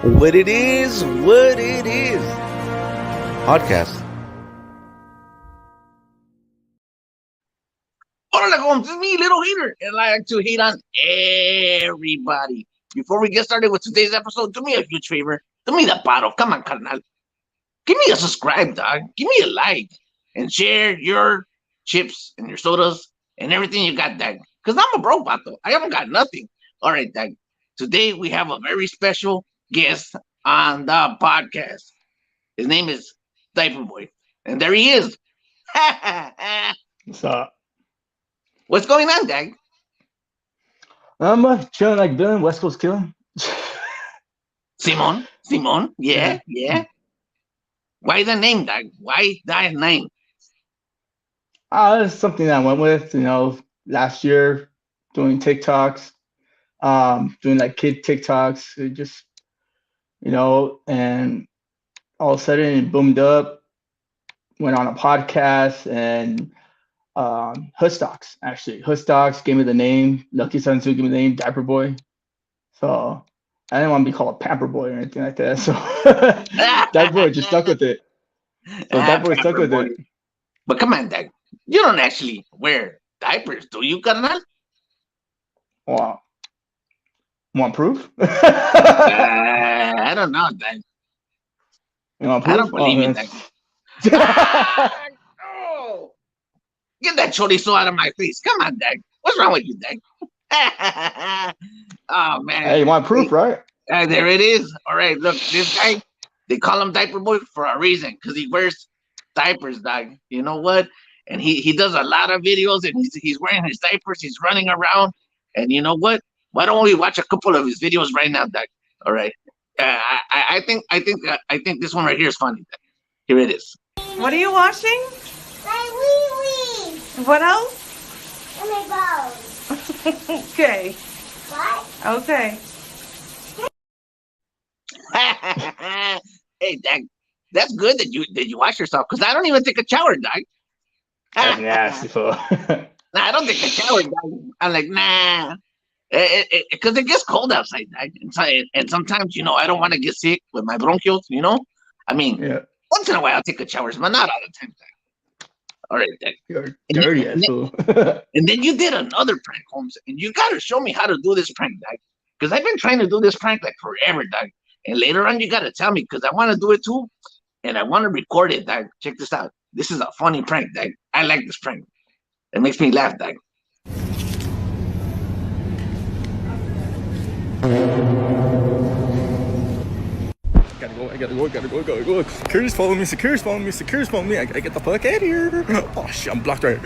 what it is. Podcast. Hola, it's me, Little Hater, and I like to hate on everybody. Before we get started with today's episode, do me a huge favor. Do me the paro. Come on, carnal. Give me a subscribe, dog. Give me a like. And share your chips and your sodas and everything you got, dog. Because I'm a broke vato. I haven't got nothing. All right, dog. Today we have a very special guest on the podcast. His name is Diaper Boy. And there he is. What's up? What's going on, dog? I'm chilling like villain, West Coast killing. Simon, yeah. Why the name, dog? Why that name? It's something that I went with, last year doing TikToks, doing like kid TikToks, it just, and all of a sudden it boomed up, went on a podcast and Hoodstocks, actually. Hoodstocks gave me the name. Lucky Sun Two gave me the name Diaper Boy. So I didn't want to be called a Pamper Boy or anything like that. So Diaper Boy just stuck with it. So Diaper Boy stuck with it. But come on, Dad. You don't actually wear diapers, do you, carnal? Wow. Want proof? I don't know, Dad. You want proof? I don't believe in that. Oh. Get that chorizo out of my face. Come on, Dad. What's wrong with you, Dad? Oh, man. Hey, you want proof, right? There it is. All right, look, this guy, they call him Diaper Boy for a reason, because he wears diapers, dog. You know what? And he does a lot of videos, and he's wearing his diapers. He's running around, and you know what? Why don't we watch a couple of his videos right now, dog? All right. I think this one right here is funny. Dog. Here it is. What are you washing? My wee wee. What else? And my balls. Okay. What? Okay. Hey, Dad, that's good that you wash yourself, because I don't even take a shower, dog. That's nasty, fool. Nah, I don't take a shower, dog. I'm like, nah. Because it gets cold outside, dog. And sometimes, I don't want to get sick with my bronchials, I mean, Yeah. once in a while I'll take a shower, but not all the time, dog. All right, dog. You're dirty ass fool. And then you did another prank, Holmes, and you got to show me how to do this prank, dog. Because I've been trying to do this prank like forever, dog. And later on, you got to tell me, because I want to do it too. And I want to record it, dog. Check this out. This is a funny prank, dog. I like this prank. It makes me laugh, dog. I gotta go. Security's following me. I gotta get the fuck out of here. Oh shit, I'm blocked right.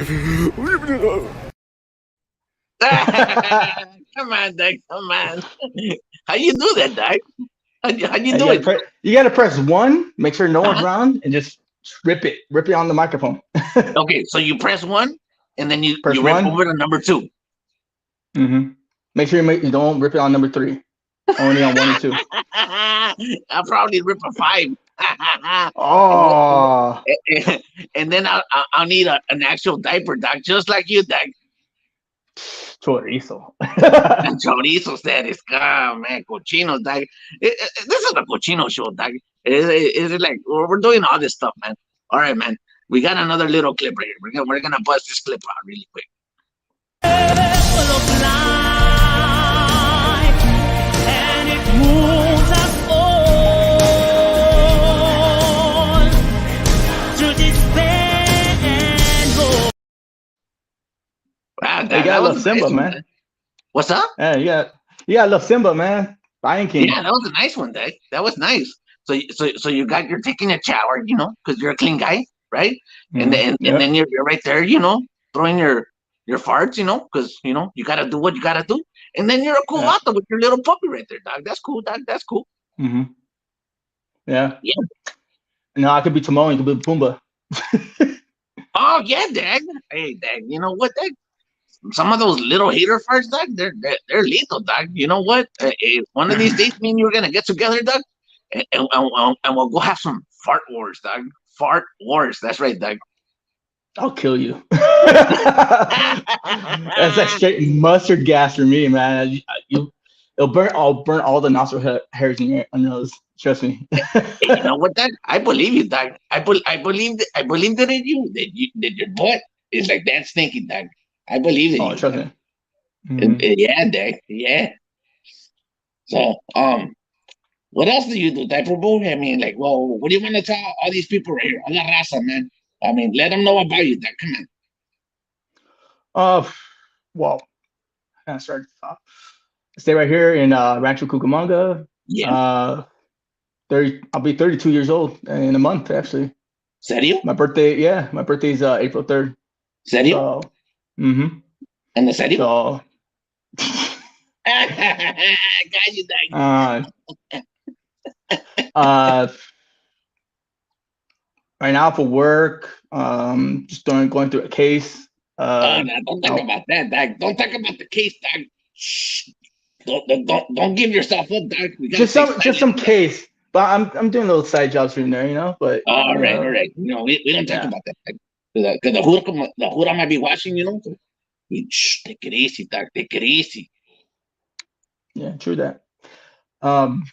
Come on, dog. Come on. How you do that, dog? How you do it? You gotta press 1, make sure no one's around, and just rip it on the microphone. Okay, so you press 1, and then you Press rip 1. over to number 2. Mm-hmm. Make sure you don't rip it on number 3. Only on 1 and 2. I'll probably rip a 5. Oh. And then I'll need an actual diaper, dog, just like you, dog. Chorizo. And chorizo status. Oh, man, cochino, dog. This is a cochino show, dog. It's like, we're doing all this stuff, man. All right, man. We got another little clip right here. We're gonna bust this clip out really quick. Wow, You gotta love Simba, nice man. One. What's up? Yeah, you gotta love Simba, man. Lion King. Yeah, that was a nice one, Dad. That was nice. So you're taking a shower, because you're a clean guy, right? And then you're right there, throwing your farts, because you gotta do what you gotta do. And then you're a cool vato with your little puppy right there, dog. That's cool, dog. That's cool. Mm-hmm. Yeah. Yeah. No, I could be Timon, you could be Pumbaa. Oh yeah, Dad. Hey, Dad. You know what, Dad? Some of those little hater farts, dog, they're lethal, dog. You know what? One of these days, me and you are gonna get together, dog, and we'll go have some fart wars, dog. Fart wars. That's right, dog. I'll kill you. That's like straight mustard gas for me, man. I'll burn all the nostril hairs in your nose. Trust me. Hey, you know what, Doug? I believe you, Doug. I believe that in you that your butt is like that stinky, Doug. I believe in Oh, you, trust Doug. me. Mhm. Yeah, Doug. Yeah. So, what else do you do, diaper boy? I mean, like, well, what do you want to tell all these people right here? Hola raza, man. I mean, let them know about you, Doug. Come on. Uh, well, I started at the top. Stay right here in Rancho Cucamonga. Yeah. Uh, 30. I'll be 32 years old in a month, actually. Serio? My birthday, yeah, my birthday's April 3rd. Serio? So, mm-hmm. And serio? So, Got you, Doug. uh, uh, right now for work, just going through a case. No, don't talk No, about that, Doug. Don't talk about the case, Doug. Shh. Don't give yourself up, Doug. We gotta stay just some silent. case, but I'm doing little side jobs here and there, But All right, all right. We don't talk yeah, about that, Doug. Because the Hura might be watching, So shh, take it easy, Doug. Take it easy. yeah, true that. Um,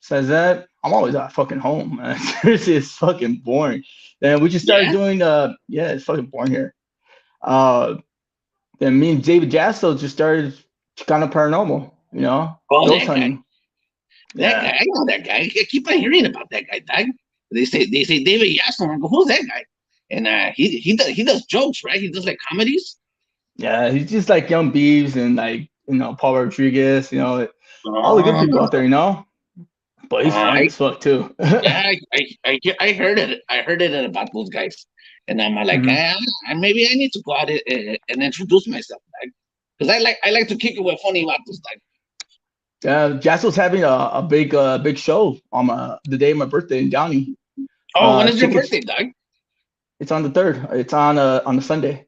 Says that I'm always at fucking home, man. Seriously, it's fucking boring. Then we just started Yeah? doing yeah, it's fucking boring here. Uh, then me and David Jasso just started kind of paranormal, Oh, ghost that guy. hunting. That guy. Yeah, I know that guy. I keep on hearing about that guy, Doug. They say David Yasser. I go, who's that guy? And he does jokes, right? He does like comedies. yeah, he's just like Young Beeves and like Paul Rodriguez, all the good people out Oh, there, But he's funny I as fuck too. yeah, I heard it. I heard it about those guys, and I'm like, Mhm. maybe I need to go out and introduce myself, because I like to kick it with funny vatos, like. Jasso's having a big show on the day of my birthday in Downey. Oh, when is your Tickets. birthday, Doug? It's on the 3rd. It's on the Sunday.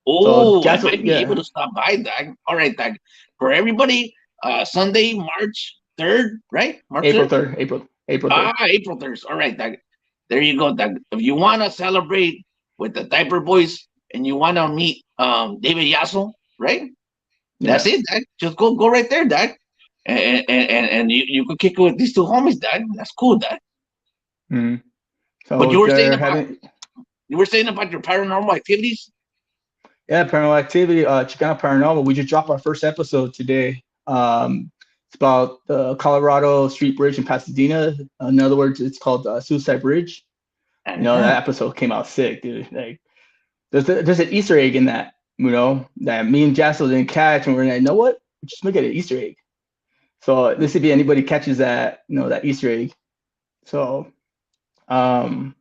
So Oh, I Jasso, might be able yeah, to stop by, Doug. All right, Doug. For everybody, Sunday, March 3rd, right? March April 3rd. 3rd, April 3rd. April 3rd. All right, Doug. There you go, Doug. If you want to celebrate with the Diaper Boys and you want to meet David Yasso, right? That's Yeah. it, Doug. Just go right there, Doug. And you could kick it with these two homies, Doug. That's cool, Doug. Mhm. But So you were saying they're about having your paranormal activities. paranormal activity. Chicana Paranormal. We just dropped our first episode today. It's about the Colorado Street Bridge in Pasadena. In other words, it's called Suicide Bridge. Uh-huh. That episode came out sick, dude. Like, there's an Easter egg in that. That me and Jasso didn't catch, and we're like, you know what? Just make it an Easter egg. So this would be anybody catches that, that Easter egg. So, um,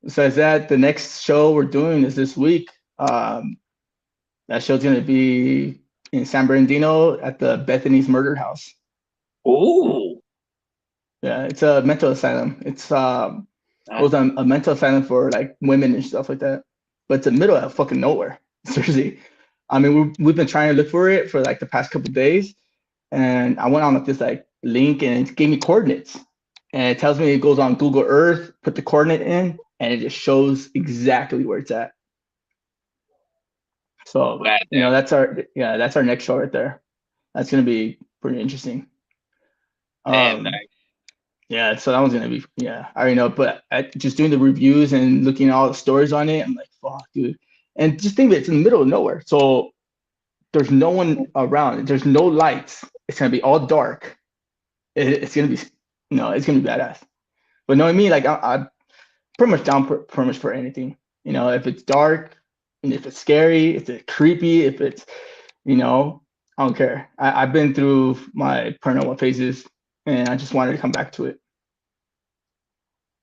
besides that, the next show we're doing is this week. That show's gonna be in San Bernardino at the Bethany's Murder House. Oh, Yeah, it's a mental asylum. It was a mental asylum for like women and stuff like that. But it's in the middle of fucking nowhere. Seriously. I mean, we've been trying to look for it for like the past couple of days, and I went on like this like link and it gave me coordinates, and it tells me it goes on Google Earth, put the coordinate in, and it just shows exactly where it's at. So glad that. that's our next show right there. That's gonna be pretty interesting. Damn, Um, yeah, so that one's gonna be I already know, but just doing the reviews and looking at all the stories on it, I'm like, fuck, dude. And just think of it, it's in the middle of nowhere, so there's no one around. There's no lights. It's gonna be all dark. It's gonna be it's gonna be badass. But know what I mean? Like I pretty much down pretty much for anything. If it's dark and if it's scary, if it's creepy, if it's I don't care. I've been through my paranormal phases, and I just wanted to come back to it.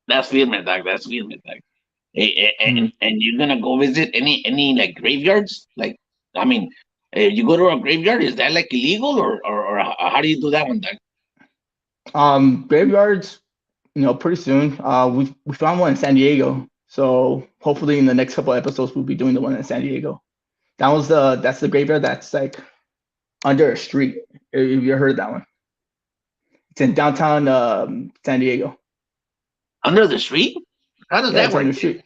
That's filming, Doug. That's filming, Doug. Mhm. And you're gonna go visit any like graveyards? Like, I mean, you go to a graveyard, is that like illegal or how do you do that one, Doug? Graveyards, pretty soon. We found one in San Diego, so hopefully in the next couple episodes we'll be doing the one in San Diego. That's the graveyard that's like under a street. Have you ever heard of that one? It's in downtown San Diego. Under the street? How does Yeah, that it's work? under the street.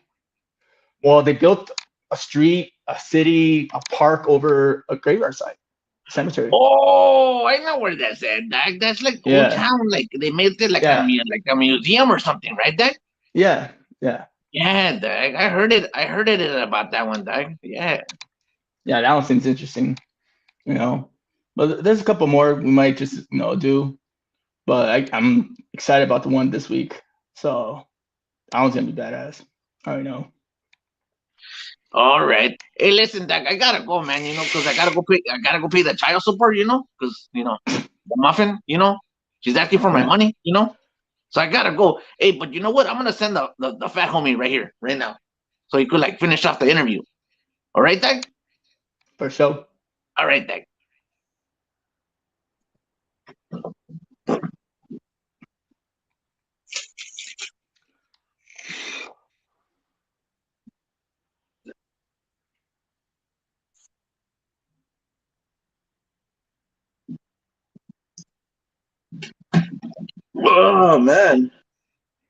Well, they built a street, a city, a park over a graveyard site. cemetery. Oh, I know where that's at, Dad. That's like old Yeah, town. Like they made it like yeah, like a museum or something, right, Dad? yeah, yeah, Yeah, Dad. I heard it. I heard it about that one, Dad. Yeah. yeah. That one seems interesting, you know. But there's a couple more we might just do. But I'm excited about the one this week. So that one's gonna be badass. I already know. All right. Hey, listen, Doc, I gotta go, man. Because I gotta go pay. I gotta go pay the child support. Because the muffin. She's asking for my Yeah, money. So I gotta go. Hey, but you know what? I'm gonna send the fat homie right here, right now, so he could like finish off the interview. All right, Doc. for sure. All right, Doc. Oh man.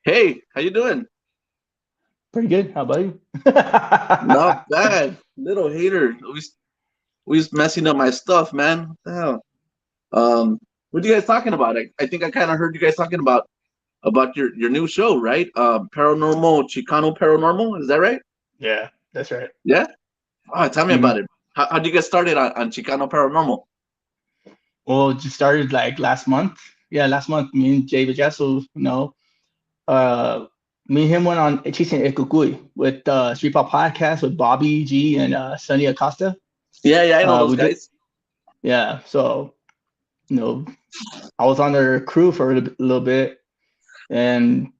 Hey, how you doing? Pretty good. How about you? Not bad. Little hater. Always messing up my stuff, man. What the hell? What are you guys talking about? I think I kind of heard you guys talking about your new show, right? Paranormal Chicano Paranormal. Is that right? Yeah, that's right. Yeah. Oh, tell me Hmm. about it. How'd you get started on Chicano Paranormal? Well, it just started like last month. Yeah, last month. Me and Jay Vajasso, uh, me and him went on chasing Ekukui with Street Pop Podcast with Bobby G and Sunny Acosta. Yeah, I know those We did, guys. yeah. So you know, I was on their crew for a little bit, and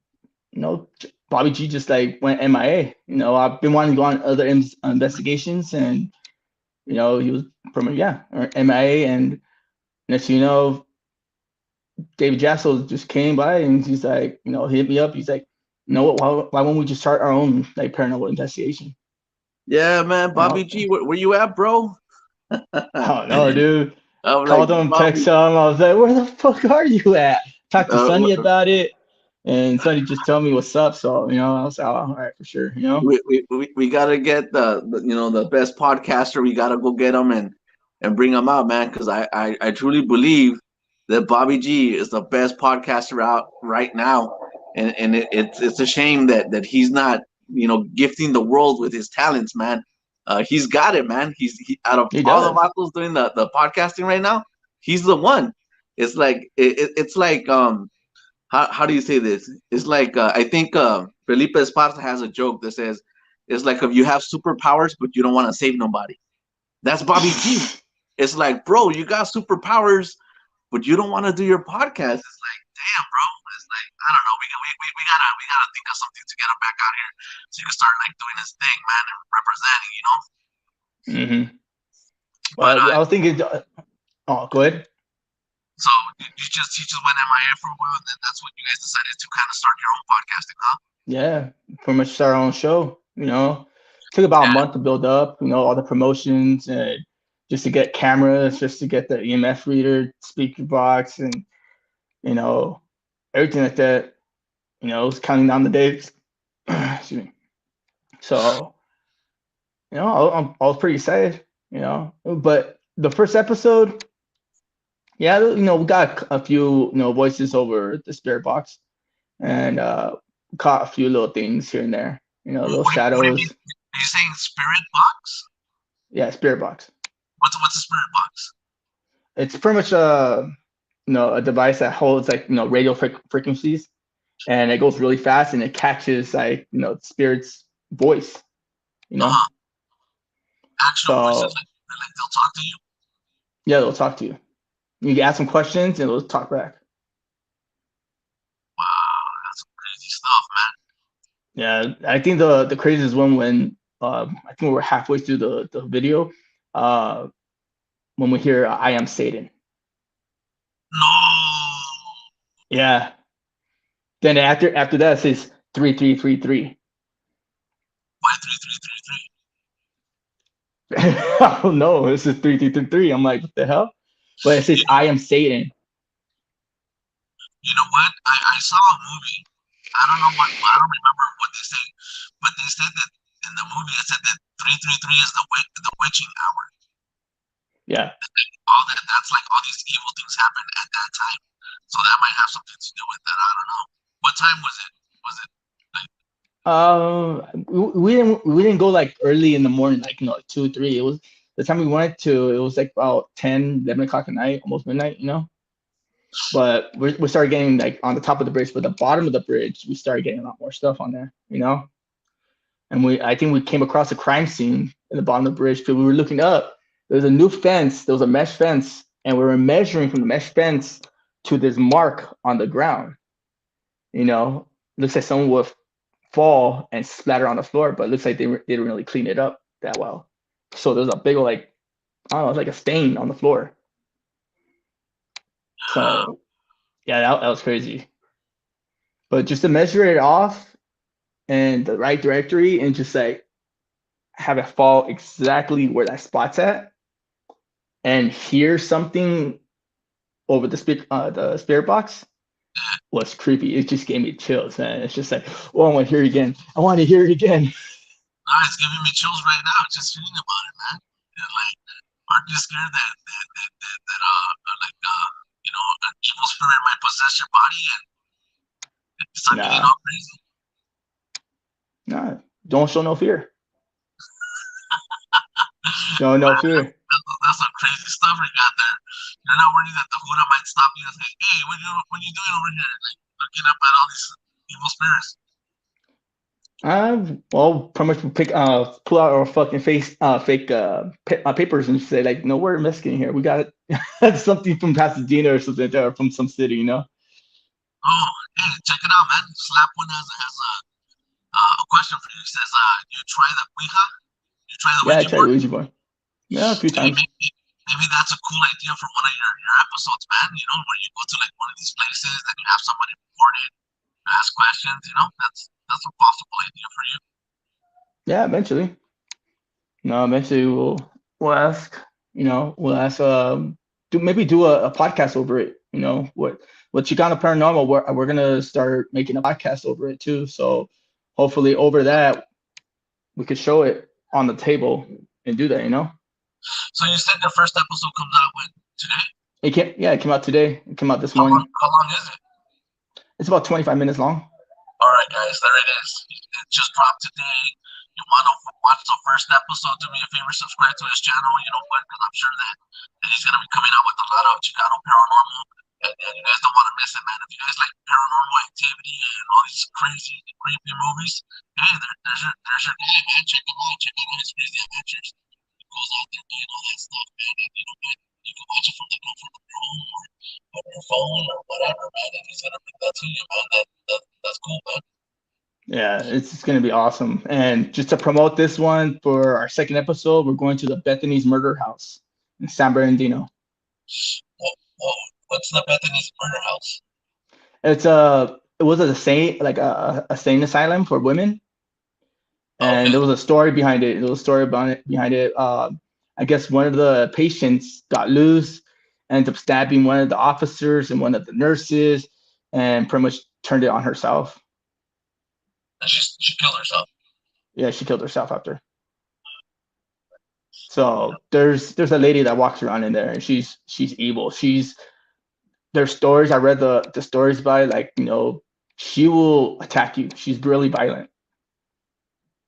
Bobby G just like went MIA. I've been wanting to go on other investigations, and he was from MIA, and next you know, David Jassel just came by and he's like, hit me up. He's like, why won't we just start our own like paranormal investigation? Yeah, man. And Bobby G, where you at, bro? I don't know, dude. I'm like, Called him, text Bobby. him. I was like, where the fuck are you at? Talked to Uh, Sonny about it, and Sonny just told me what's up. So I was like, oh, all right, for sure. we gotta get the best podcaster. We gotta go get him and bring him out, man. Because I truly believe that Bobby G is the best podcaster out right now, and it's a shame that he's not gifting the world with his talents, man. He's got it, man. Out of He all the does. vatos doing the podcasting right now, he's the one. It's like it's like how do you say this? It's like I think Felipe Esparza has a joke that says it's like if you have superpowers but you don't want to save nobody. That's Bobby G. It's like, bro, you got superpowers but you don't want to do your podcast. It's like, damn, bro. It's like, I don't know. We gotta think of something to get him back out here so you can start like doing his thing, man, and representing. Hmm. But Well, I was thinking. Oh, go ahead. so you just went MIA for a while, and then that's when you guys decided to kind of start your own podcasting, huh? Yeah, pretty much start our own show. Took about a Yeah. month to build up. All the promotions and just to get cameras, just to get the EMF reader, speaker box, and you know everything like that. Was counting down the days. Excuse me. So I was pretty excited. But the first episode, yeah, we got a few voices over the spirit box, and caught a few little things here and there. Little What do you mean? shadows. Are you saying spirit box? Yeah, spirit box. What's a spirit box? It's pretty much a device that holds like radio frequencies, and it goes really fast, and it catches like spirit's voice. Uh-huh. Actual voices, So like they'll talk to you. yeah, they'll talk to you. You can ask them questions, and they'll talk back. Wow, that's some crazy stuff, man. Yeah, I think the craziest one when I think we're halfway through the video, uh, when we hear "I am Satan." No. Yeah. Then after that it says 3333. Why 3333? I don't know. This is 3333. I'm like, what the hell? But it says I am Satan. You know what? I saw a movie. I don't know what. I don't remember what they say, but they said that in the movie it said that 333 is the witching hour. Yeah. all that. That's like all these evil things happen at that time. So that might have something to do with that. I don't know. What time was it? Was it like We didn't go like early in the morning, like 2, 3. It was the time we went to. It was like about 10, 11 o'clock at night, almost midnight. But we started getting like on the top of the bridge, but the bottom of the bridge, we started getting a lot more stuff on there. And I think we came across a crime scene in the bottom of the bridge because we were looking up. There was a new fence. There was a mesh fence, and we were measuring from the mesh fence to this mark on the ground. Looks like someone would fall and splatter on the floor, but it looks like they didn't really clean it up that well. So there's a big old, like, I don't know, it's like a stain on the floor. So yeah, that was crazy. But just to measure it off and the right directory and just like have it fall exactly where that spot's at and hear something over the spirit box was creepy. It just gave me chills, man. It's just like, oh, I want to hear it again. I want to hear it again. it's giving me chills right now just thinking about it, man. And like, aren't you scared that an evil spirit might possess your body and start getting Nah, all crazy? nah, don't show no fear. Show no fear. That's some crazy stuff we got there. You're not worried that the Buddha might stop you and say, "Hey, what you doing over here? Like looking up at all these evil spirits." Well, pretty much pull out our fucking fake papers and say like, no, we're Mexican here. We got something from Pasadena or something like that, or from some city. Oh, hey, check it out, man. Slap one has a question for you. It says, "You try the Ouija? You try the Yeah, I Ouija tried board?" Ouija board. Yeah, a few Hey, times. maybe that's a cool idea for one of your episodes, man. Where you go to like one of these places and you have somebody record it, ask questions. That's a possible idea for you. Yeah, eventually. No, eventually we'll ask. We'll ask. Do a podcast over it. What Chicano Paranormal. We're gonna start making a podcast over it too. So hopefully over that we could show it on the table and do that. So you said the first episode comes out today? It came out today. It came out this How long, morning. how long is it? It's about 25 minutes long. All right, guys, there it is. It just dropped today. You want to watch the first episode? Do me a favor, subscribe to his channel. You know what? Because I'm sure that he's going to be coming out with a lot of Chicano paranormal. And you guys don't want to miss it, man. If you guys like paranormal activity and all these crazy, creepy movies, hey, there's your guy, man. Check him out. Check out all his crazy adventures. He goes out there doing all that stuff, man. And you know what? You can watch it from the comfort of your home or on your phone or whatever, man. And he's going to bring that to you, man. That's cool, man. Yeah, it's going to be awesome. And just to promote this one for our second episode, we're going to the Bethany's Murder House in San Bernardino. What's the Bethany's Murder House? It was a saint, like a sane asylum for women, and Okay. there was a story behind it. There was a story behind it. I guess one of the patients got loose, ended up stabbing one of the officers and one of the nurses, and pretty much turned it on herself. And she killed herself. Yeah, she killed herself after. So there's a lady that walks around in there, and she's evil. There's stories. I read the stories about it. Like, she will attack you. She's really violent.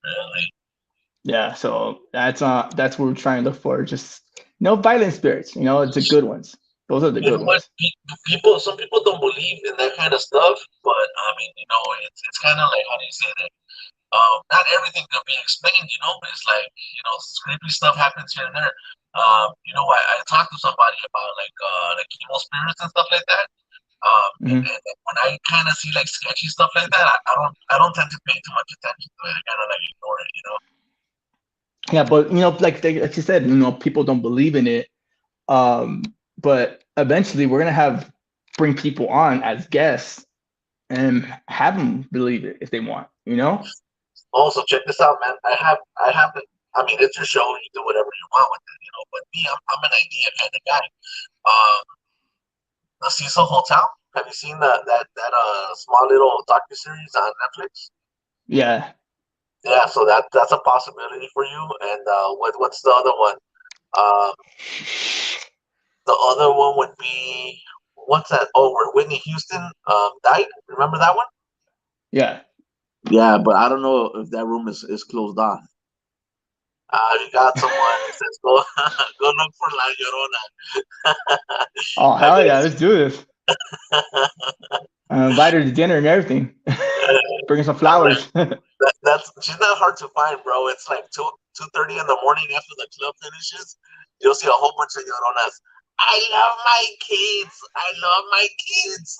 Really? Yeah. So that's what we're trying to look for. Just violent spirits. It's the good ones. Those are the good ones. Some people don't believe in that kind of stuff, but I mean, it's kind of like, how do you say that? Not everything can be explained, but it's like, creepy stuff happens here and there. I talked to somebody about like evil spirits and stuff like that. And when I kind of see like sketchy stuff like that, I don't tend to pay too much attention to it. I kind of like ignore it. Yeah, but like you said, people don't believe in it. But eventually, we're gonna bring people on as guests and have them believe it if they want. Also, check this out, man. I have the. I mean, it's your show. You do whatever you want with it, But me, I'm an idea kind of guy. The Cecil Hotel. Have you seen that small little docuseries on Netflix? Yeah. Yeah, so that's a possibility for you. And what's the other one? The other one would be what's that? Oh, where Whitney Houston died. Remember that one? Yeah. Yeah, but I don't know if that room is closed off. You got someone that says go go look for La Llorona. Oh I hell yeah, guess let's do this. Invite her to dinner and everything. Bring her some I'm like flowers. that's she's not hard to find, bro. It's like 2:30 in the morning after the club finishes. You'll see a whole bunch of Lloronas. I love my kids. I love my kids.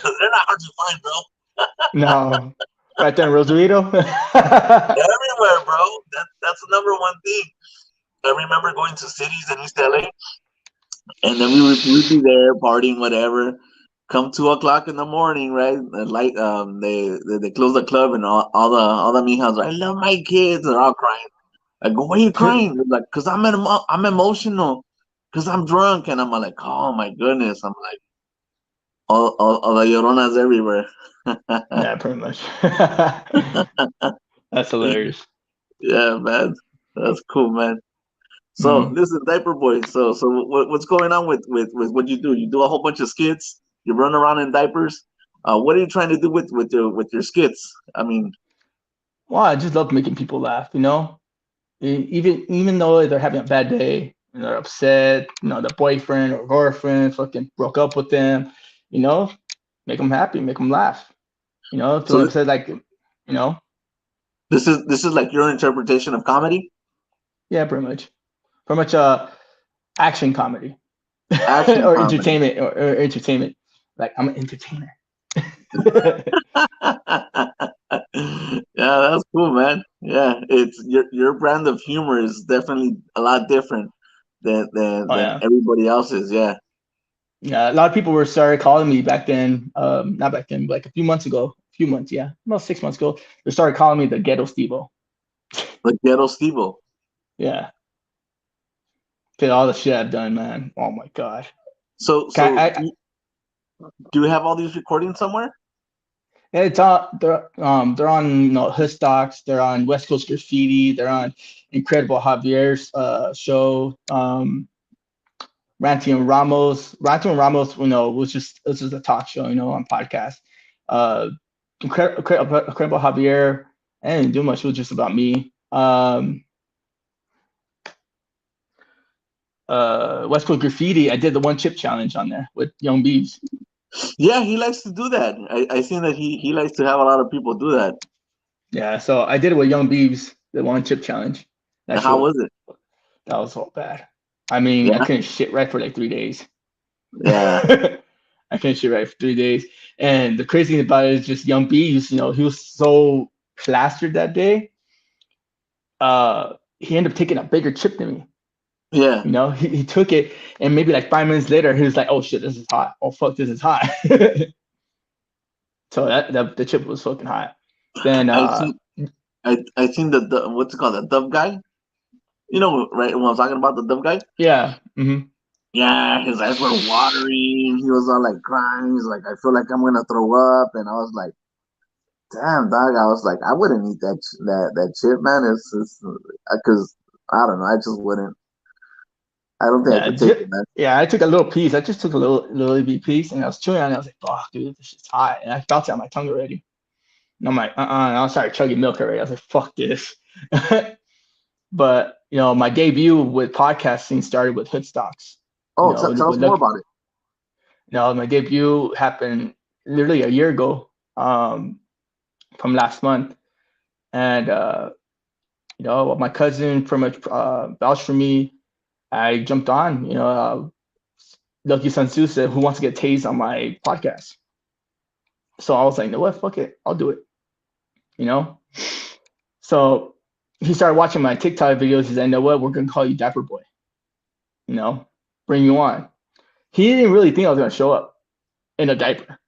They're not hard to find, bro. No. Right there in Rosarito. Everywhere, bro. That's the number one thing. I remember going to cities in East LA, and then we'd be there partying, whatever. Come 2 o'clock in the morning, right? The light, they close the club, and all the mijas. I love my kids. They're all crying. I go, why are you crying? They're like, cause I'm emotional, cause I'm drunk, and I'm like, oh my goodness. I'm like, all the lloronas everywhere. Yeah, pretty much. That's hilarious. Yeah, man, that's cool, man. So Mhm. listen, diaper boy. So what's going on with what you do? You do a whole bunch of skits. You run around in diapers. What are you trying to do with your skits? I mean, Well, I just love making people laugh, you know? Even though they're having a bad day, they're upset, their boyfriend or girlfriend fucking broke up with them, you know, make them happy, make them laugh, to so them say like, this is like your interpretation of comedy, yeah, pretty much action comedy action or comedy. or entertainment. Like I'm an entertainer. Yeah, that's cool, man. Yeah, it's your brand of humor is definitely a lot different than than Oh than yeah. everybody else's. Yeah. Yeah, a lot of people were started calling me back then. Not back then, like a few months ago. A few months, yeah, about 6 months ago. They started calling me the ghetto Stevo. Like Ghetto Steve. Yeah, because all the shit I've done, man. Oh my god. So Can so I, do you have all these recordings somewhere? it's on. They're on Hood Stocks. They're on West Coast Graffiti. They're on Incredible Javier's show. Ranting and Ramos. Ranting and Ramos, was just a talk show, on podcast. Uh, Incredible Javier. I didn't do much. It was just about me. West Coast Graffiti. I did the one chip challenge on there with Young Bees. Yeah, he likes to do that. I seen that he likes to have a lot of people do that. Yeah, so I did it with Young Bees, the one chip challenge. And That how shit, was it? that was all bad. I mean, I Yeah, couldn't shit right for like 3 days. yeah. I couldn't shit right for 3 days. And the crazy thing about it is just Young Bees, he was so plastered that day. He ended up taking a bigger chip than me. Yeah. He took it, and maybe like 5 minutes later, he was like, "Oh shit, this is hot. Oh fuck, this is hot." So that the chip was fucking hot. Then I think I think the what's it called, the dove guy. You know, right? When I was talking about the dove guy. yeah, Yeah, his eyes were watery. He was all like crying. He's like, I feel like I'm gonna throw up, and I was like, damn, dog. I was like, I wouldn't eat that chip, man. It's because I don't know. I just wouldn't. I don't think I yeah, could take it, man. yeah. I took a little piece. I just took a little bit piece, and I was chewing on it. I was like, "Fuck, dude, this shit's hot," and I felt it on my tongue already. And I'm like, And I started chugging milk already. I was like, "Fuck this." But my debut with podcasting started with Hoodstocks. Oh, tell us With more look, about it. my debut happened literally a year ago, from last month, and my cousin pretty much vouched for me. I jumped on. Lucky Sun Tzu said, "Who wants to get tased on my podcast?" So I was like, "No, what? Fuck it, I'll do it." You know. So he started watching my TikTok videos. He said, "You know what? We're gonna call you Dapper Boy. You know, bring you on." He didn't really think I was gonna show up in a diaper.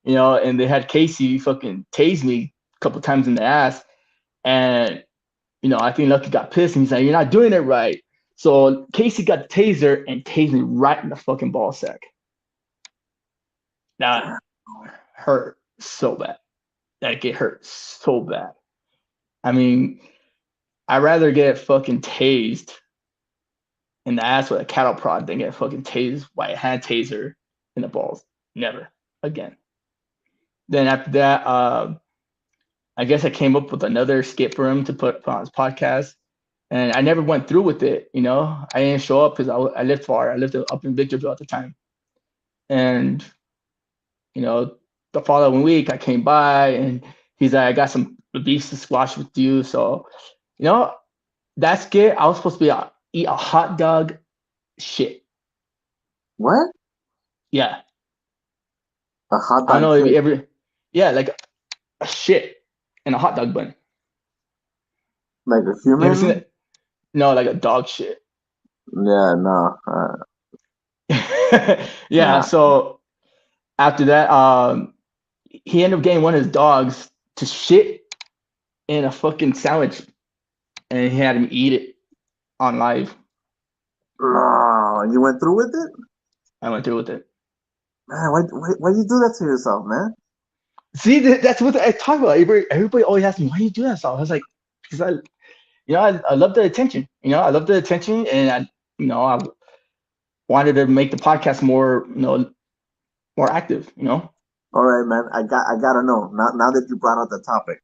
And they had Casey fucking tase me a couple times in the ass, and I think Lucky got pissed and he's like, "You're not doing it right." So Casey got the taser and tased me right in the fucking ball sack. That hurt so bad. Like it hurt so bad. I mean, I'd rather get fucking tased in the ass with a cattle prod, then get fucking tased by a hand taser in the balls. Never again. Then after that, I guess I came up with another skit for him to put on his podcast, and I never went through with it. I didn't show up because I lived far. I lived up in Victorville at the time, and you know, the following week I came by and he's like, I got some beef to squash with you. So, you know, that skit, I was supposed to eat a hot dog shit. What? Yeah. A hot I don't dog know if you shit? ever, yeah, like a shit in a hot dog bun. Like a You ever seen human? it? No, like a dog shit. Yeah, no. Yeah. Nah. So after that, he ended up getting one of his dogs to shit in a fucking sandwich and he had him eat it on live. No, you went through with it? I went through with it. Man, why you do that to yourself, man? See, that's what I talk about. Everybody always asks me, why do you do that stuff? I was like, because I love the attention. I love the attention, and I wanted to make the podcast more, more active. All right, man. I gotta know. Now that you brought out the topic,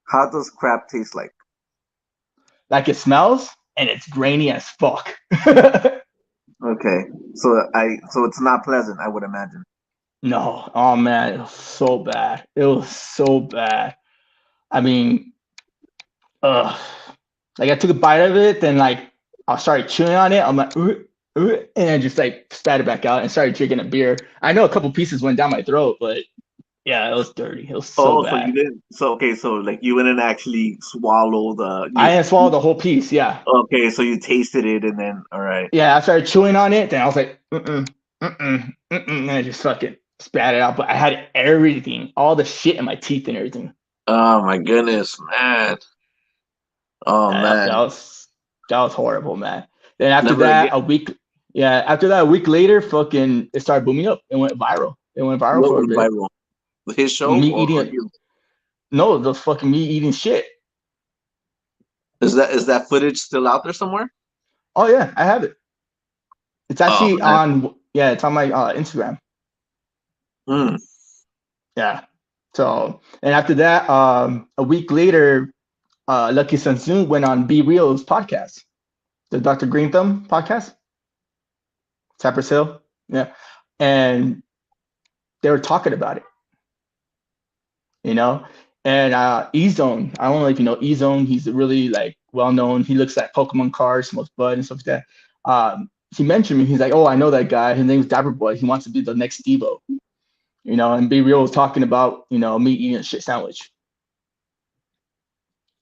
how does crap taste like? Like it smells and it's grainy as fuck. Okay. So it's not pleasant, I would imagine. No, oh man, it was so bad. It was so bad. I mean, ugh. Like I took a bite of it, then like I started chewing on it. I'm like, and I just like spat it back out and started drinking a beer. I know a couple pieces went down my throat, but yeah, it was dirty. It was so Oh, so you bad. didn't. So okay, so like you didn't actually swallow the I you. didn't swallow the whole piece. Yeah, Okay, so you tasted it and then all right. yeah. I started chewing on it, then I was like, and I just fucking spat it out. But I had everything, all the shit in my teeth and everything. Oh my goodness, man. Oh man. That was horrible, man. Then after Never that, again. after that, a week later, fucking, it started booming up. It went viral. It went viral What for a was bit. viral? His show Me or eating it. you? No, the fucking me eating shit. Is that footage still out there somewhere? Oh yeah, I have it. It's Oh actually man. it's on my Instagram. Hmm. Yeah. So, and after that, a week later, Lucky Sun went on Be Real's podcast, the Dr. Green Thumb podcast, Cypress Hill. Yeah. And they were talking about it, you know? And E-Zone, I don't know if you know E-Zone, he's really like well known. He looks like Pokemon cards, smokes bud and stuff like that. He mentioned me, he's like, oh, I know that guy. His name's Diaper Boy. He wants to be the next Steve-O. And Be Real was talking about, me eating a shit sandwich.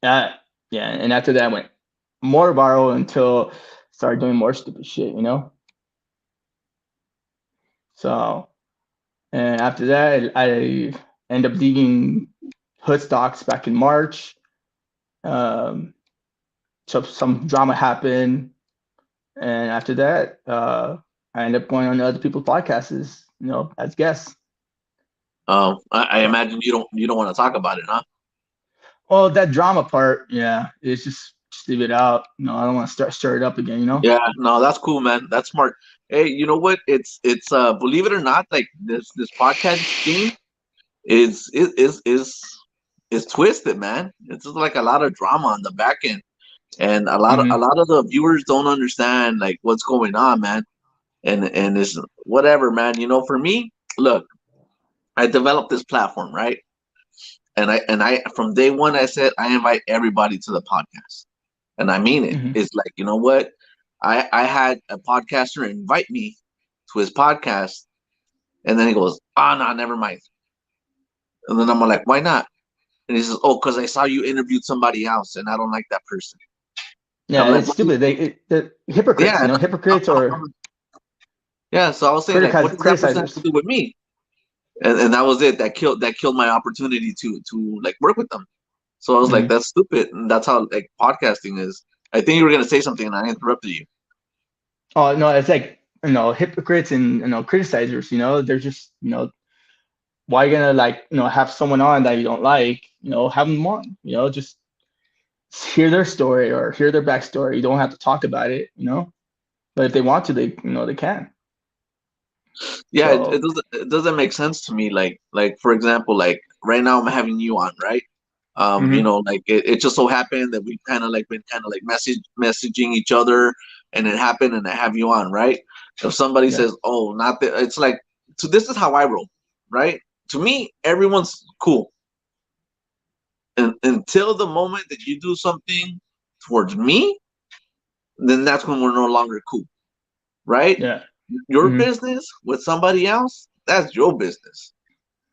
Yeah, and after that I went more viral until I started doing more stupid shit. So, and after that, I ended up leaving Hood Stocks back in March. So some drama happened, and after that, I ended up going on other people's podcasts, as guests. I So, imagine you don't want to talk about it, huh? well, that drama part, yeah, it's just leave it out. I don't want to stir it up again. Yeah, no, that's cool, man. That's smart. Hey, you know what? It's believe it or not, like this podcast scene is twisted, man. It's just like a lot of drama on the back end, and a lot of Hmm. the viewers don't understand like what's going on, man. And it's whatever, man. For me, look, I developed this platform, right? And I from day one I said I invite everybody to the podcast. And I mean it. Hmm. It's like, you know what? I had a podcaster invite me to his podcast, and then he goes, "Oh no, never mind." And then I'm like, "Why not?" And he says, "Oh, because I saw you interviewed somebody else, and I don't like that person." And I'm Yeah, like, it's stupid. The hypocrites, "Yeah, hypocrites or yeah." So I was saying, like, what does that person have to criticizers. do with me? And that was it. That killed my opportunity to like work with them. So I was like, Hmm. "That's stupid," and that's how like podcasting is. I think you were gonna say something, and I interrupted you. Oh no, it's like hypocrites and criticizers. They're just why you gonna like have someone on that you don't like? Have them on. Just hear their story or hear their backstory. You don't have to talk about it. But if they want to, they can. Yeah, So it doesn't make sense to me. Like for example, like right now I'm having you on, right? hmm Like it just so happened that we've kind of like been kind of like messaging each other, and it happened, and I have you on, right? If somebody yeah, says, "Oh, not that," it's like, so this is how I roll, right? To me, everyone's cool, and until the moment that you do something towards me, then that's when we're no longer cool, right? yeah, Your hmm business with somebody else, that's your business.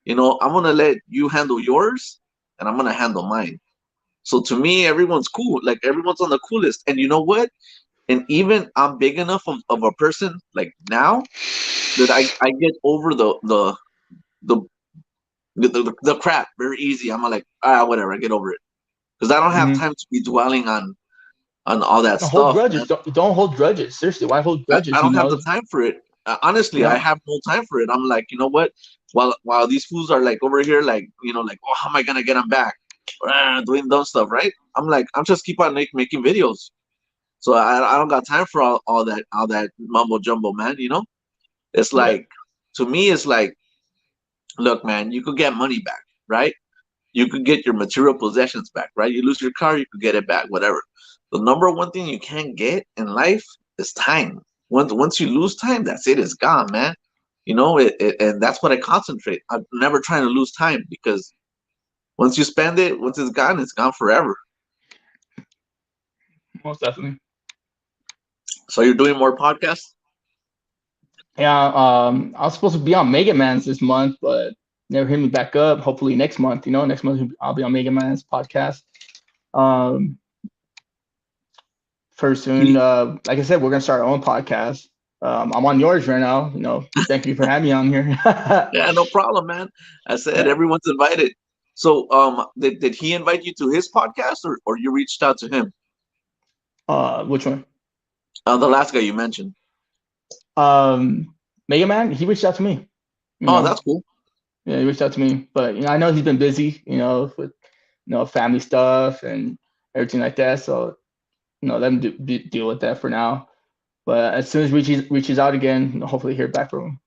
I'm gonna let you handle yours, and I'm gonna handle mine. So to me, everyone's cool. Like everyone's on the coolest. And you know what? And even I'm big enough of a person like now that I get over the the crap very easy. I'm like, whatever, I get over it. Because I don't have hmm time to be dwelling on all that Don't hold stuff, grudges. man. Don't hold grudges. Seriously, why hold I grudges? don't have the time for it. Honestly, I Yeah, have no time for it. I'm like, you know what? While these fools are like over here, like like, oh, how am I gonna get them back? Doing dumb stuff, right? I'm like, I'm just keep on making videos. So I don't got time for all that mumbo jumbo, man. It's yeah, like, to me, it's like, look, man, you could get money back, right? You could get your material possessions back, right? You lose your car, you could get it back, whatever. The number one thing you can't get in life is time. Once you lose time, that's it. It's gone, man. And that's what I concentrate. I'm never trying to lose time, because once you spend it, once it's gone forever. most definitely. So you're doing more podcasts? Yeah, I was supposed to be on Mega Man's this month, but never hit me back up. Hopefully next month. Next month I'll be on Mega Man's podcast. Um, First soon. Like I said, we're gonna start our own podcast. I'm on yours right now. Thank you for having me on here. Yeah, no problem, man. I said Yeah. everyone's invited. So, did he invite you to his podcast, or you reached out to him? Which one? The last guy you mentioned. Um, Mega Man. He reached out to me. You Oh, know, that's cool. yeah, he reached out to me, but I know he's been busy. With family stuff and everything like that. So let him deal with that for now. But as soon as reaches out again, hopefully hear back from him.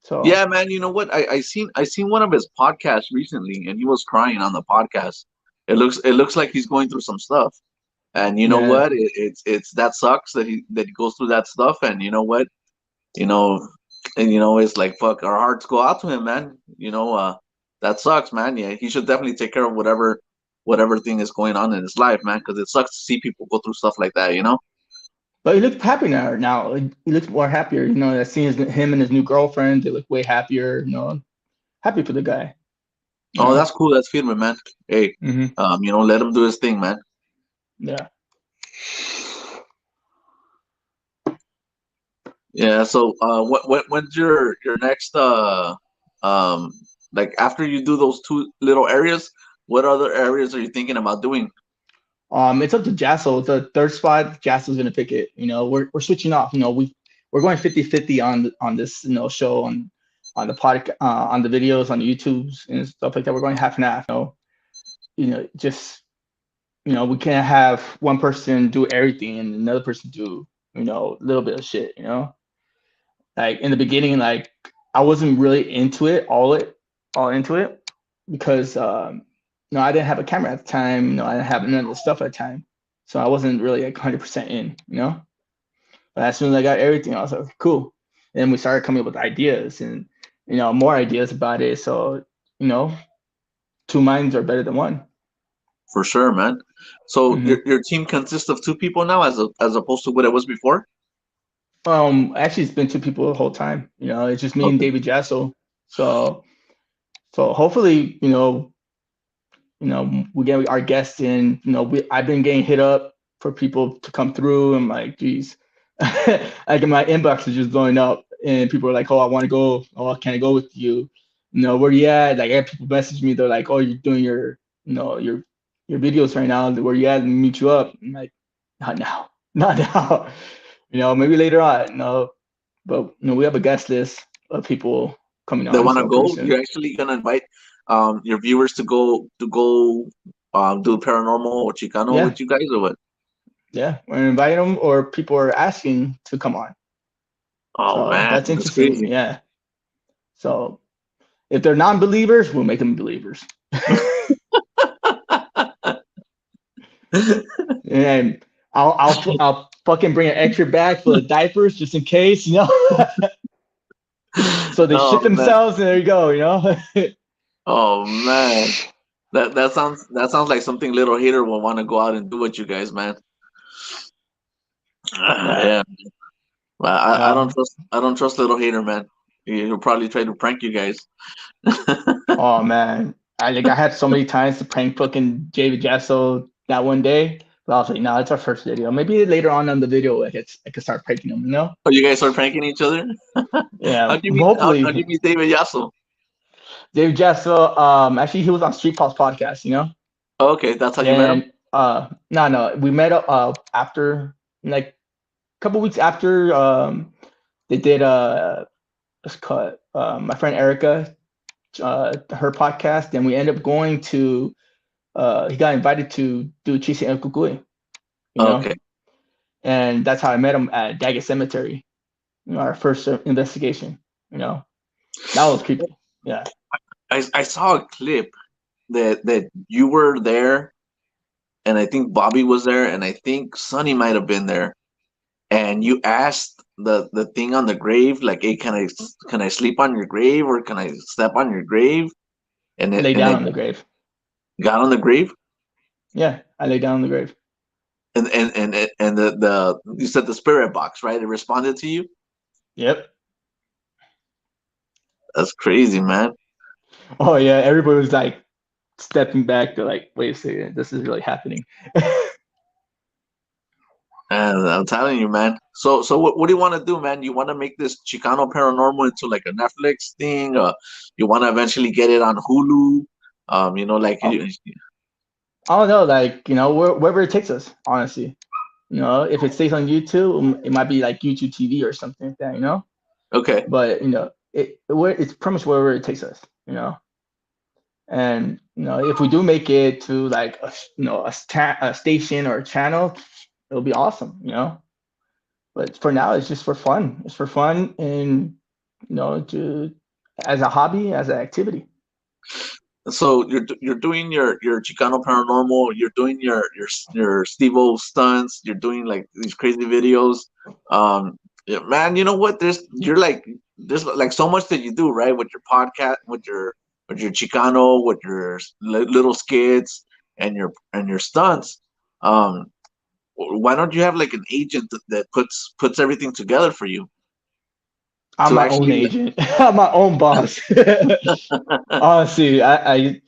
So Yeah, man. You know what? I seen one of his podcasts recently, and he was crying on the podcast. It looks like he's going through some stuff. And you know yeah, what? It's that sucks that he goes through that stuff. And you know what? You know, it's like, fuck. Our hearts go out to him, man. That sucks, man. Yeah, he should definitely take care of whatever thing is going on in his life, man. Because it sucks to see people go through stuff like that. but he looks happy now. Now he looks more happier. I seen him and his new girlfriend. They look way happier. Happy for the guy. You Oh, know. that's cool. That's feeling, man. Hey, hmm let him do his thing, man. Yeah. Yeah. So, when's your next um like after you do those two little areas, what other areas are you thinking about doing? It's up to Jassel. The third spot, Jassel's gonna pick it. We're switching off. We're going 50-50 on this show on the on the videos on the YouTubes and stuff like that. We're going half and half. Just we can't have one person do everything and another person do a little bit of shit. Like in the beginning, like I wasn't really into it, all into it, because I didn't have a camera at the time. I didn't have none of the stuff at the time, so I wasn't really like 100% in. But as soon as I got everything, I was like, cool. And then we started coming up with ideas and more ideas about it. So you know, two minds are better than one. For sure, man. So hmm your team consists of two people now, as opposed to what it was before. Actually, it's been two people the whole time. It's just me and Okay. David Jasso. So hopefully, we get our guests in. I've been getting hit up for people to come through. I'm like, geez, like my inbox is just blowing up, and people are like, oh, I want to go. Oh, can I go with you? Where you at? Like, I have people message me. They're like, oh, you're doing your videos right now. Where you at? And meet you up. I'm like, not now, not now. Maybe later on. No, but we have a guest list of people coming They on, want to so pretty go. soon. You're actually gonna invite your viewers to go do paranormal or Chicano Yeah, with you guys, or what? yeah, we're inviting them, or people are asking to come on. Oh So man, that's that's interesting. crazy. Yeah. So if they're non-believers, we'll make them believers. And I'll fucking bring an extra bag full of diapers just in case, you know. So they shit Oh man. themselves, and there you go, you know. Oh man. That sounds like something little hater will want to go out and do with you guys, man. Yeah. Yeah. Well, I don't Yeah. trust little hater, man. He'll probably try to prank you guys. Oh man, I had so many times to prank fucking David Jasso that one day, but I was like, no, it's our first video. Maybe later on the video, I could start pranking him, you know? Oh, you guys start pranking each other? Yeah, How'd you meet? How'd you hopefully meet David Yasso? David Jasso. Actually, he was on Street Pulse podcast, you know? Oh, okay, that's how you met him. Then no, we met up after, like, a couple weeks after they did what's it called, my friend Erica, her podcast. Then we ended up going to he got invited to do Chisi and Kukui, you know, Okay. and that's how I met him at Daggett Cemetery, you know, our first investigation, you know, that was creepy. Yeah. I saw a clip that you were there, and I think Bobby was there, and I think Sonny might have been there, and you asked the thing on the grave, like, "Hey, can I sleep on your grave, or can I step on your grave?" And it Lay and down it on the grave. got on the grave, Yeah, I lay down on the grave. and the you said the spirit box, right? It responded to you. Yep. That's crazy, man. Oh yeah, everybody was like stepping back. They're like, wait a second, this is really happening. And I'm telling you, man. So what do you want to do, man? You want to make this Chicano Paranormal into like a Netflix thing? You want to eventually get it on Hulu? Like Oh, I don't know, like, you know, wherever it takes us, honestly. You know, if it stays on YouTube, it might be like YouTube TV or something like that, you know. okay. But you know, it's pretty much wherever it takes us, you know. And you know, if we do make it to like a station or a channel, it'll be awesome, you know. But for now, it's just for fun. It's for fun, and you know, to as a hobby, as an activity. So you're doing your Chicano Paranormal. You're doing your Steve-O stunts. You're doing like these crazy videos. Yeah, man, you know what? There's like so much that you do, right? With your podcast, with your Chicano, with your little skits and your stunts. Um, why don't you have like an agent that puts everything together for you I'm to my own actually agent. I'm my own boss. Honestly, I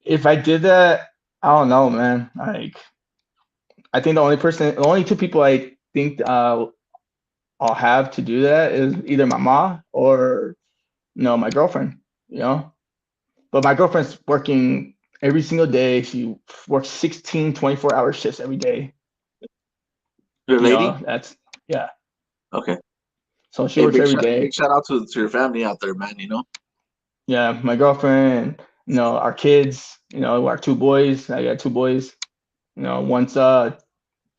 if I did that, I don't know, man. Like, I think the only two people I think I'll have to do that is either my mom or my girlfriend. You know, but my girlfriend's working every single day. She works 16, 24-hour shifts every day. your You lady? know, that's yeah. Okay. So she Hey, works big every shout day. big shout out to your family out there, man. Yeah, my girlfriend, our kids, our two boys. I got two boys. One's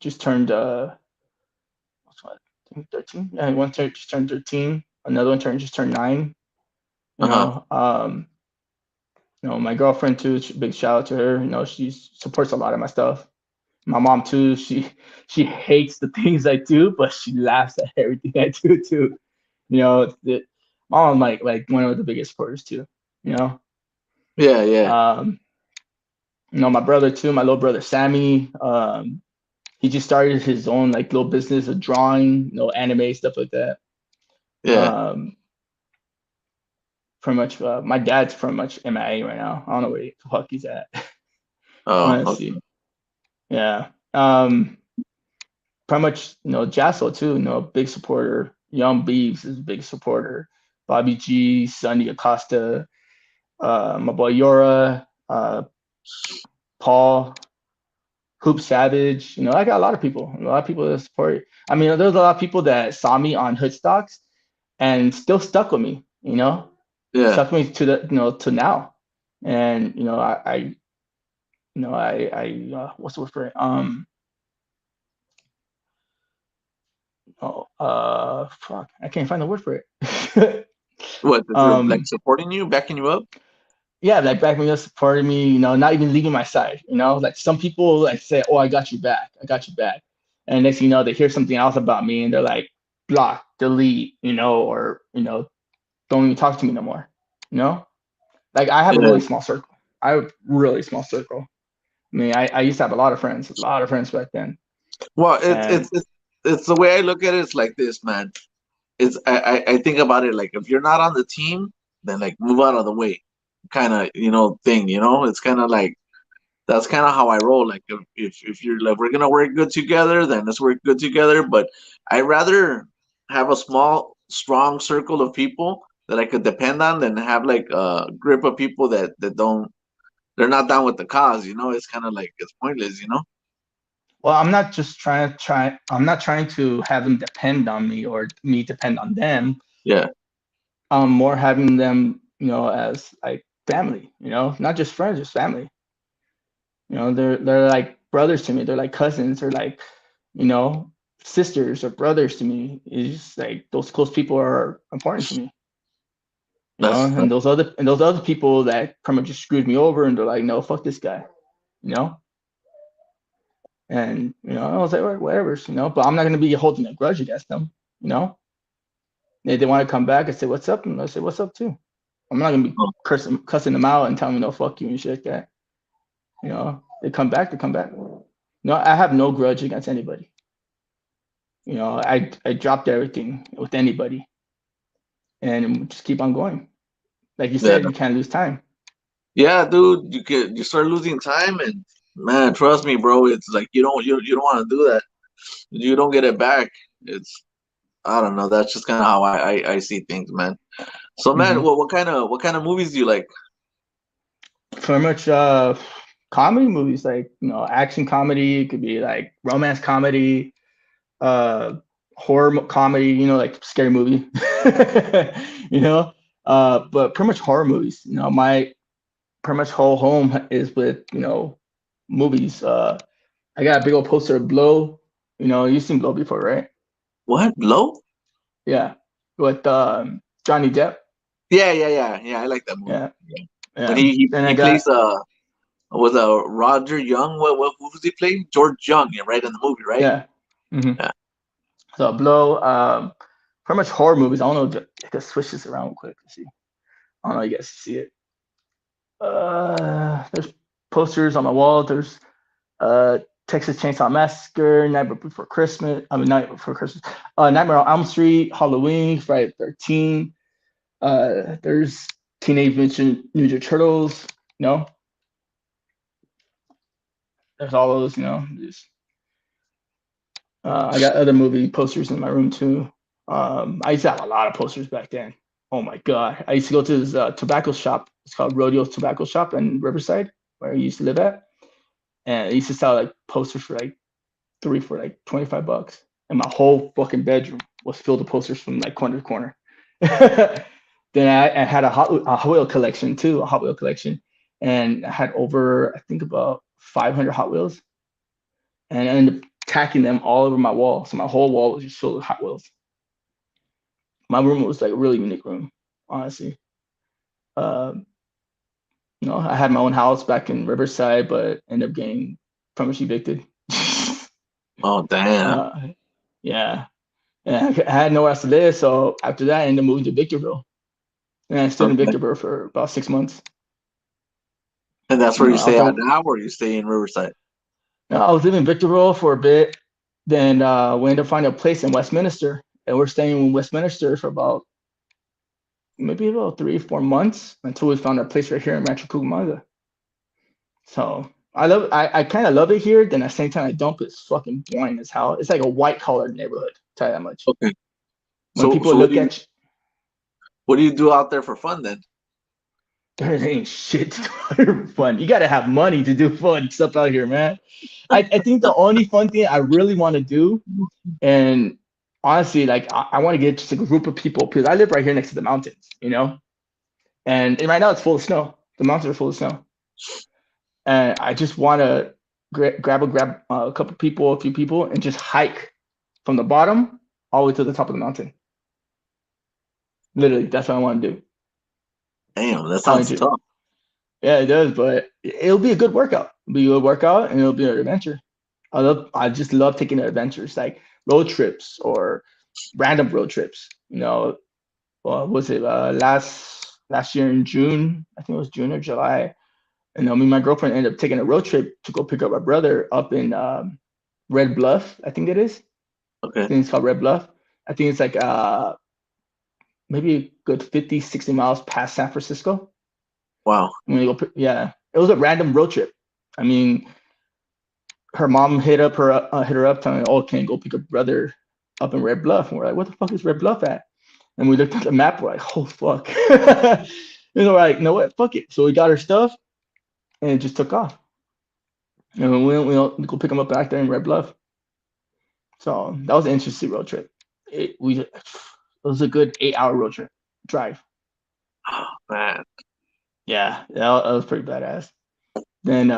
just turned what's what, I think 13. Yeah, just turned 13. Another one just turned 9. You Uh-huh. know, my girlfriend too. Big shout out to her. She supports a lot of my stuff. My mom too. She hates the things I do, but she laughs at everything I do too. My mom like one of the biggest supporters too. You know, Yeah, yeah, um, my brother too. My little brother Sammy. He just started his own like little business of drawing, anime stuff like that. yeah. Um, Pretty much, my dad's pretty much MIA right now. I don't know where the fuck he's at. Oh, okay. Honestly, yeah. Pretty much, Jasso too. Big supporter. Young Beeves is a big supporter. Bobby G, Sonny Acosta, my boy Yora, Paul, Hoop Savage. I got a lot of people that support. I mean, there's a lot of people that saw me on Hoodstocks and still stuck with me. Yeah. Stuck with me to the to now. And I what's the word for it? fuck, I can't find the word for it. What? Like um, supporting you, backing you up? yeah, like back me up, supporting me, not even leaving my side, like some people like say, oh, I got you back. And next thing you know, they hear something else about me and they're like, block, delete, or, don't even talk to me no more. You know, like I have a Yeah. really small circle. I have a really small circle. I mean, I used to have a lot of friends back then. Well, And it's the way I look at it. It's like this, man. It's I think about it like if you're not on the team, then like move out of the way, kind of thing. It's kind of like that's kind of how I roll. Like if you're like we're gonna work good together, then let's work good together. But I rather have a small, strong circle of people that I could depend on than have like a group of people that don't they're not down with the cause. It's kind of like it's pointless. well, I'm not trying to have them depend on me or me depend on them. Yeah, I'm more having them, as like family, not just friends, just family. They're like brothers to me. They're like cousins. They're like, you know, sisters or brothers to me. It's just like those close people are important to me. that's And those other people that pretty much just screwed me over and they're like, no, fuck this guy, you know. And I was like, whatever, But I'm not gonna be holding a grudge against them, you know. They want to come back and say what's up, and I say what's up too. I'm not gonna be cussing them out and telling them no, fuck you and shit like that. They come back, they come back. No, I have no grudge against anybody. I dropped everything with anybody and just keep on going. Like you yeah. said, you can't lose time. Yeah, dude, you start losing time, and man, trust me, bro. It's like you don't want to do that. You don't get it back. It's I don't know. That's just kind of how I see things, man. So, man, Hmm. what kind of movies do you like? Pretty much comedy movies, like action comedy. It could be like romance comedy, uh, comedy. Like scary movie. you know, but pretty much horror movies. My pretty much whole home is with movies. I got a big old poster of Blow. You've seen Blow before, right? What? Blow? Yeah, with Johnny Depp. Yeah. I like that movie. Yeah, When yeah. he Then I he plays got was Roger Young. What who was he playing? George Young, yeah, right in the movie, right? yeah. Hmm. Yeah. So Blow, pretty much horror movies. I don't know if I can switch this around real quick. Let's see. I don't know. You guys see it. There's posters on my wall. There's uh Texas Chainsaw Massacre, Nightmare Before Christmas. I mean, Night Before Christmas. Nightmare on Elm Street, Halloween, Friday the 13th. There's Teenage Mutant Ninja Turtles. No, there's all those. I got other movie posters in my room too. I used to have a lot of posters back then. Oh my god! I used to go to this tobacco shop. It's called Rodeo's Tobacco Shop in Riverside, where I used to live at. And I used to sell like posters for like three for like $25. And my whole fucking bedroom was filled with posters from like corner to corner. Then I had a Hot Wheel collection too, a Hot Wheel collection, and I had over I think about 500 Hot Wheels, and I ended up tacking them all over my wall. So my whole wall was just filled with Hot Wheels. My room was like a really unique room, honestly. Um, I had my own house back in Riverside, but ended up getting pretty much evicted. Oh, damn. uh, yeah, and I had nowhere else to live. So after that, I ended up moving to Victorville, and I stayed in Okay. Victorville for about 6 months. And that's where you I was stay at like, now, or you stay in Riverside? I was living in Victorville for a bit. Then we ended up finding a place in Westminster, and we're staying in Westminster for about maybe about 3 or 4 months until we found a place right here in Rancho Cucamonga. So I kind of love it here. Then at the same time, I don't. But it's fucking boring as hell. It's like a white collar neighborhood. Tell you that much. Okay. When So people so look at you, what do you do out there for fun then? there ain't shit to do fun. You gotta have money to do fun stuff out here, man. I think the only fun thing I really want to do, and honestly, like I want to get just a group of people because I live right here next to the mountains, and right now it's full of snow. The mountains are full of snow, and I just want to grab a couple people, a few people, and just hike from the bottom all the way to the top of the mountain. Literally, that's what I want to do. Damn, that Telling sounds you. tough. Yeah, it does, but it'll be a good workout. It'll be a good workout, and it'll be an adventure. I just love taking adventures, like road trips or random road trips. Was it last year in June? I think it was June or July. And me and my girlfriend ended up taking a road trip to go pick up our brother up in Red Bluff. I think it is. I Okay. think it's called Red Bluff. I think it's like maybe a good 50, 60 miles past San Francisco. Wow. Yeah, it was a random road trip. I mean, her mom hit her up, telling her, "Oh, can you go pick up brother up in Red Bluff?" And we're like, "What the fuck is Red Bluff at?" And we looked at the map. We're like, "Oh fuck!" We're like, "No what? Fuck it." So we got our stuff and it just took off. And we go pick them up back there in Red Bluff. So that was an interesting road trip. It was a good 8-hour road trip drive. Oh, man. Yeah, that was pretty badass. Then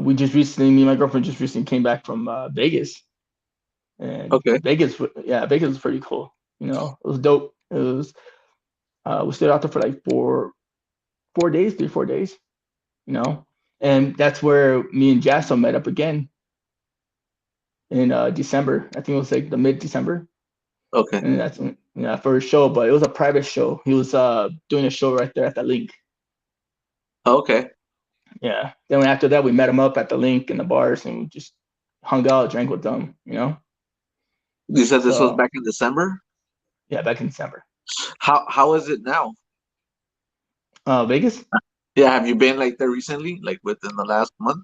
we just recently, me and my girlfriend just recently came back from Vegas, and Okay. Vegas was pretty cool. It was dope. It was we stayed out there for like 3, 4 days. And that's where me and Jasso met up again in December. I think it was like the mid-December, Okay. and that's for a show, but it was a private show. He was doing a show right there at the link. Okay. Yeah. Then after that, we met him up at the link in the bars, and we just hung out, drank with them. You said this was So back in December? yeah, back in December. How is it now? Vegas? Yeah, have you been like there recently? Like within the last month?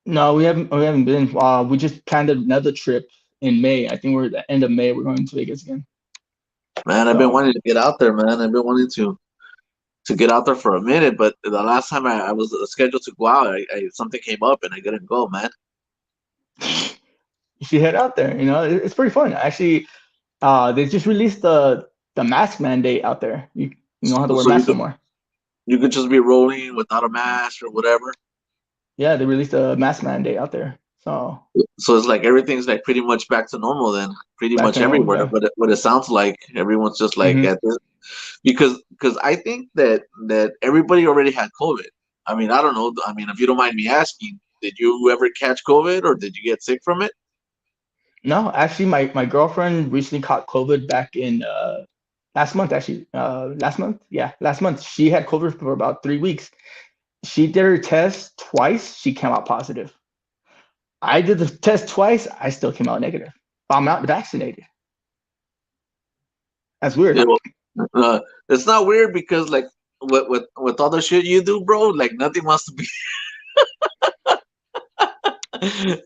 No, we haven't been. We just planned another trip in May. I think we're at the end of May. We're going to Vegas again. Man, I've been So wanting to get out there, man. I've been wanting to get out there for a minute, but the last time I was scheduled to go out, something came up and I couldn't go, man. you should head out there. It's pretty fun. Actually, they just released the mask mandate out there. You don't have to wear So masks no more. you could just be rolling without a mask or whatever. Yeah, they released a mask mandate out there. So So it's like everything's like pretty much back to normal then, pretty back much to normal, everywhere. yeah. But what it sounds like, everyone's just like Hmm. at this because I think that everybody already had COVID. I mean, I don't know. I mean, if you don't mind me asking, did you ever catch COVID or did you get sick from it? No, actually, my girlfriend recently caught COVID back in last month. Actually, last month. Yeah, last month. She had COVID for about 3 weeks. She did her test twice. She came out positive. I did the test twice. I still came out negative. I'm not vaccinated. That's weird, Yeah, huh? well, it's not weird because like with all the shit you do, bro, like nothing wants to be Nothing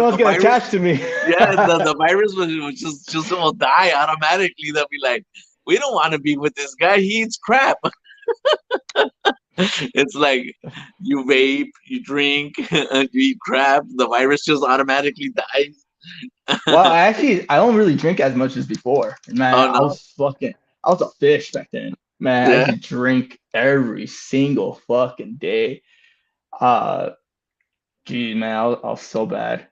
else the gonna virus. attach to me. Yeah, the virus will just will die automatically. They'll be like, we don't want to be with this guy. He eats crap. It's like you vape, you drink, you eat crap. The virus just automatically dies. Well, I don't really drink as much as before. Man, Oh no, I was a fish back then. Man, I used yeah. to drink every single fucking day. Uh, Geez, man, I was so bad.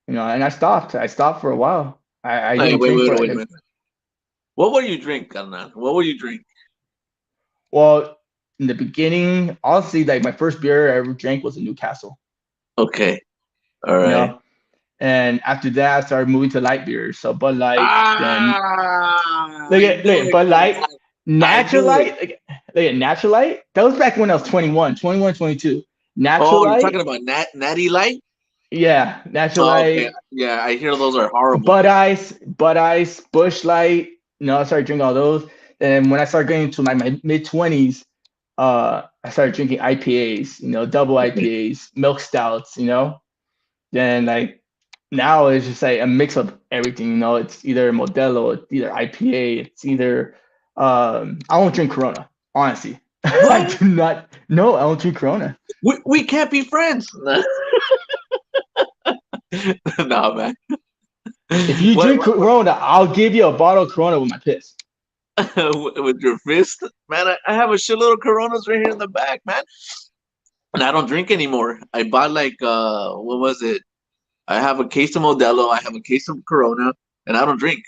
And I stopped. I stopped for a while. I Hey, didn't drink for wait like a minute. What will you drink, Carnal? What will you drink? well, in the beginning, honestly, like my first beer I ever drank was a Newcastle, Okay, all you right. know. And after that, I started moving to light beers. So Bud Light, then Ah, I knew look at it, Bud Light, Carnal. I Natural knew it. Light, look at Natural Light. That was back when I was 21, 21, 22. Natural Oh, you're talking Light, about Natty Light? yeah, Natural Oh, okay. Light, Yeah, I hear those are horrible. Bud Ice, Bush Light. I started drinking all those. And when I started getting into my mid 20s, I started drinking IPAs, double Okay. IPAs, milk stouts, Then like now it's just like a mix of everything, It's either Modelo, it's either IPA, it's either I don't drink Corona, honestly. I What? do not. No, I don't drink Corona. We can't be friends. No, man. If you drink What Corona, I'll give you a bottle of Corona with my piss. with your fist? Man, I have a shitload of Coronas right here in the back, man. And I don't drink anymore. I bought like what was it? I have a case of Modelo, I have a case of Corona, and I don't drink.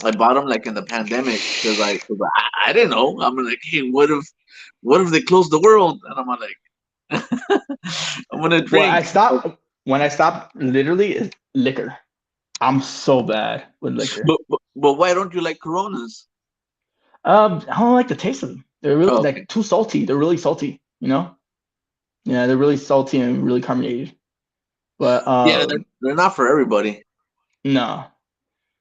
I bought them like in the pandemic because I didn't know. I'm like, hey, what if they close the world? And I'm like, I'm gonna Well, drink. when I stopped, literally is liquor. I'm so bad with liquor. But why don't you like Coronas? I don't like the taste of them. They're really Oh, okay. like too salty. They're really salty, you know? Yeah, they're really salty and really carbonated. But Yeah, they're not for everybody. no.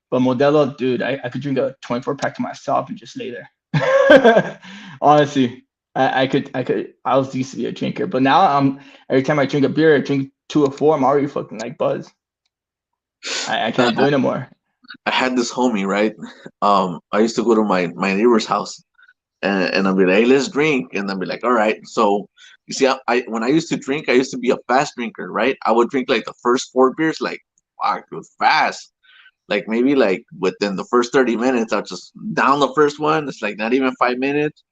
But Modelo, dude, I could drink a 24 pack to myself and just lay there. Honestly, I was used to be a drinker, but now every time I drink a beer, I drink two or four, I'm already fucking like buzzed. I can't do I, it no more. I had this homie, right? I used to go to my neighbor's house, and I'll be like, hey, let's drink, and I'll be like, all right. So you see, I when I used to drink, I used to be a fast drinker, right? I would drink like the first four beers, like fuck, it was fast. Like maybe like within the first 30 minutes, I'll just down the first one. It's like not even 5 minutes.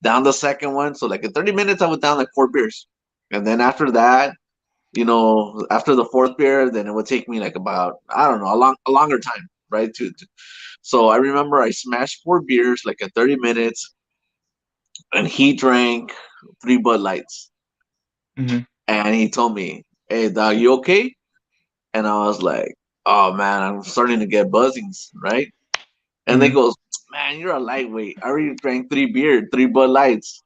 Down the second one. So like in 30 minutes, I would down like four beers, and then after that, after the fourth beer, then it would take me like about I don't know a longer time, right? So I remember I smashed four beers like in 30 minutes, and he drank three Bud Lights, Hmm. and he told me, "Hey, dog, you okay?" And I was like, "Oh man, I'm starting to get buzzings, right?" And they Hmm. goes, "Man, you're a lightweight. I already drank three Bud Lights."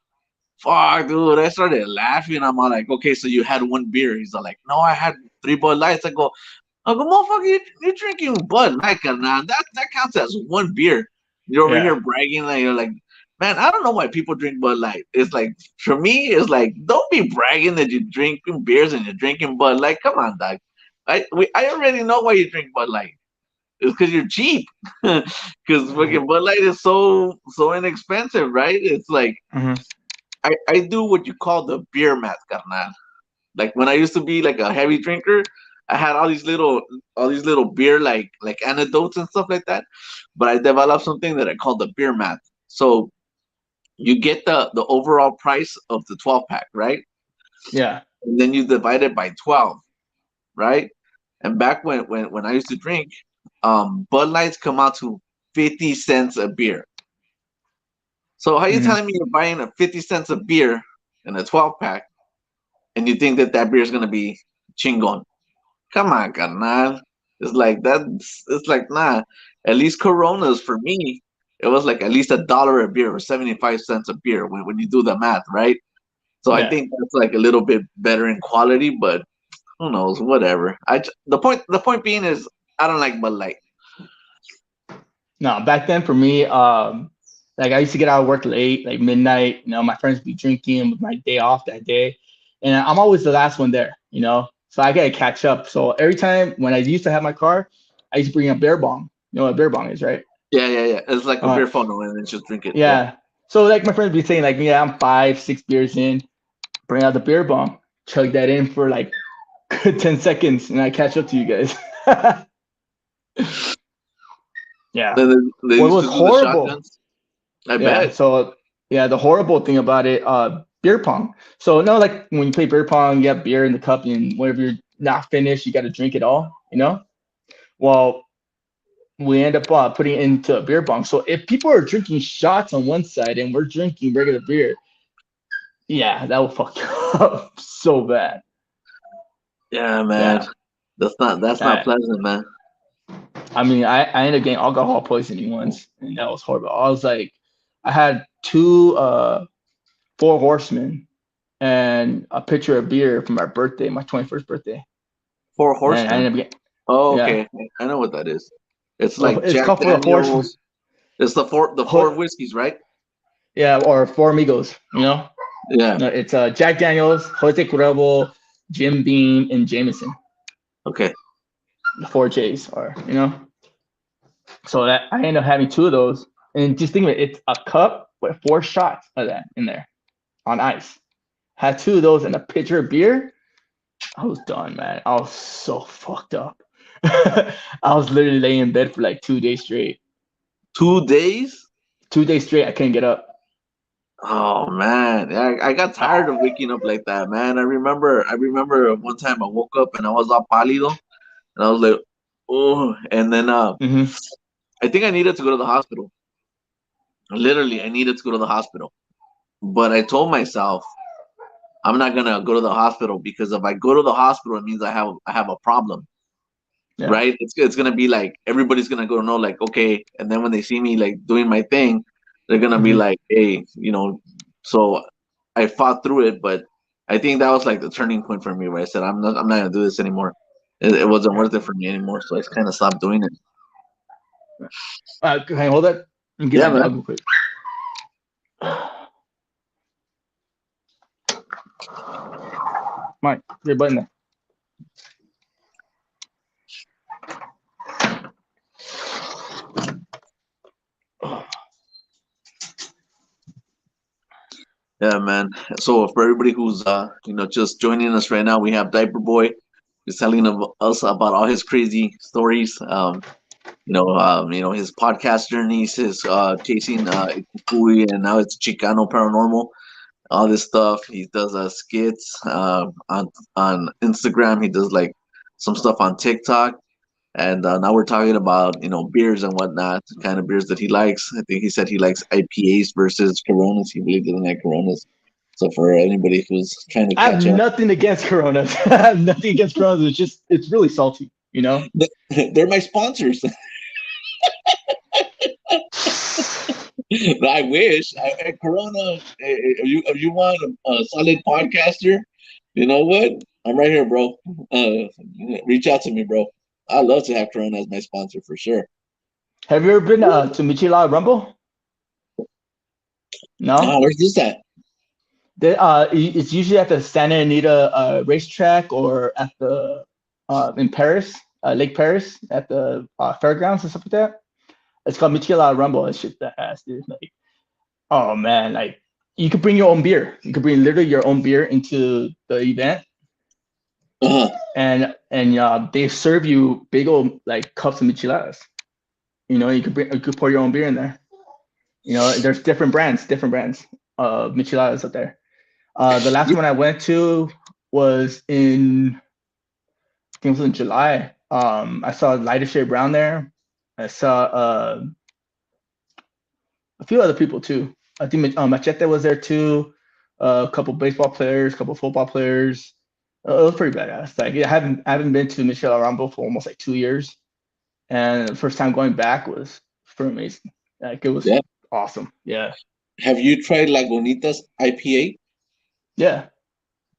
Fuck, dude. I started laughing. I'm all like, okay, so you had one beer. He's all like, no, I had three Bud Lights. I go, motherfucker, you're drinking Bud Light, carnal. That counts as one beer. You're over Yeah. here bragging, like you're like, man, I don't know why people drink Bud Light. It's like for me, it's like don't be bragging that you're drinking beers and you're drinking Bud Light. Come on, dog. I already know why you drink Bud Light. It's because you're cheap. Because fucking Bud Light is so inexpensive, right? It's like Hmm. I do what you call the beer math, carnal. Like when I used to be like a heavy drinker, I had all these little beer like anecdotes and stuff like that. But I developed something that I call the beer math. So you get the overall price of the 12 pack, right? Yeah. And then you divide it by 12, right? And back when I used to drink, Bud Lights come out to 50 cents a beer. So how you Hmm. telling me you're buying a 50 cents a beer in a 12 pack and you think that beer is gonna be chingon? Come on, carnal. It's like nah. At least Coronas for me, it was like at least $1 a beer or 75 cents a beer when you do the math, right? So I Yeah. think that's like a little bit better in quality, but who knows? Whatever. The point being is I don't like Bud Light. No, back then for me, like I used to get out of work late, like midnight. My friends would be drinking with my day off that day, and I'm always the last one there. So I gotta catch up. So every time when I used to have my car, I used to bring a beer bong. You know what a beer bong is, right? Yeah, yeah, yeah. It's like a Uh, beer funnel and then just drink it. Yeah. yeah. So like my friends would be saying like, yeah, I'm 5, 6 beers in, bring out the beer bong, chug that in for like 10 seconds, and I catch up to you guys. Yeah. Then they What used was to do the horrible. shotguns. I Yeah. bet. So yeah, the horrible thing about it, beer pong. So no, like when you play beer pong, you have beer in the cup, and whenever you're not finished, you got to drink it all. Well, we end up putting it into a beer pong. So if people are drinking shots on one side and we're drinking regular beer, yeah, that will fuck you up so bad. Yeah, man. Yeah. That's not I, pleasant, man. I mean, I ended up getting alcohol poisoning once, and that was horrible. I was like, I had two Four Horsemen and a pitcher of beer for my birthday, my 21st birthday. Four And I Horsemen. ended up getting, Oh, yeah. okay. I know what that is. It's Well, like it's Jack called for the Horsemen. Daniels. It's the four whiskeys, right? Yeah, or Four Amigos. Yeah. No, it's Jack Daniels, Jose Cuervo, Jim Beam, and Jameson. Okay. The four J's are. So that I ended up having two of those. And just think of it, it's a cup with four shots of that in there on ice. Had two of those and a pitcher of beer. I was done, man. I was so fucked up. I was literally laying in bed for like 2 days straight. 2 days? 2 days straight, I couldn't get up. Oh man, yeah, I got tired of waking up like that, man. I remember one time I woke up and I was all pálido, and I was like, Oh, and then Hmm. I think I needed to go to the hospital. Literally, I needed to go to the hospital. But I told myself I'm not gonna go to the hospital because if I go to the hospital, it means I have a problem, Yeah. right? It's gonna be like everybody's gonna go know like okay, and then when they see me like doing my thing, they're gonna be Hmm. like, hey, So I fought through it, but I think that was like the turning point for me where I said I'm not gonna do this anymore. It wasn't Yeah. worth it for me anymore, so I kind of stopped doing it. Can I hold that? And get Yeah, my man. dog real quick. Mike, your button there. Yeah, man. So for everybody who's just joining us right now, we have Diaper Boy. He's telling us about all his crazy stories. His podcast journeys, his chasing Ikukui, and now it's Chicano Paranormal. All this stuff. He does skits on Instagram. He does like some stuff on TikTok. And now we're talking about beers and whatnot, the kind of beers that he likes. I think he said he likes IPAs versus Coronas. He really doesn't like Coronas. So for anybody who's trying to I have catch up, nothing against Coronas. I have nothing against Coronas. It's really salty, you know. they're my sponsors. I wish. Corona, if you want a solid podcaster, you know what? I'm right here, bro. Reach out to me, bro. I'd love to have Corona as my sponsor for sure. Have you ever been to Michila Rumble? No. Where's this at? It's usually at the Santa Anita racetrack or at the in Paris, Lake Paris, at the fairgrounds and stuff like that. It's called Michila Rumble. It's just the ass, dude. Like, oh man, like you could bring your own beer. You could bring literally your own beer into the event, Uh-huh. and they serve you big old like cups of micheladas. You could pour your own beer in there. There's different brands of micheladas up there. The last one I went to was I think it was in July. I saw Lighter Shade Brown there. I saw a few other people too. I think Machete was there too. A couple baseball players, a couple football players. It was pretty badass. Like I haven't been to Michelle Rambo for almost like 2 years, and the first time going back was pretty amazing. Like it was Yeah. awesome. Yeah, Have you tried Lagunitas IPA? yeah,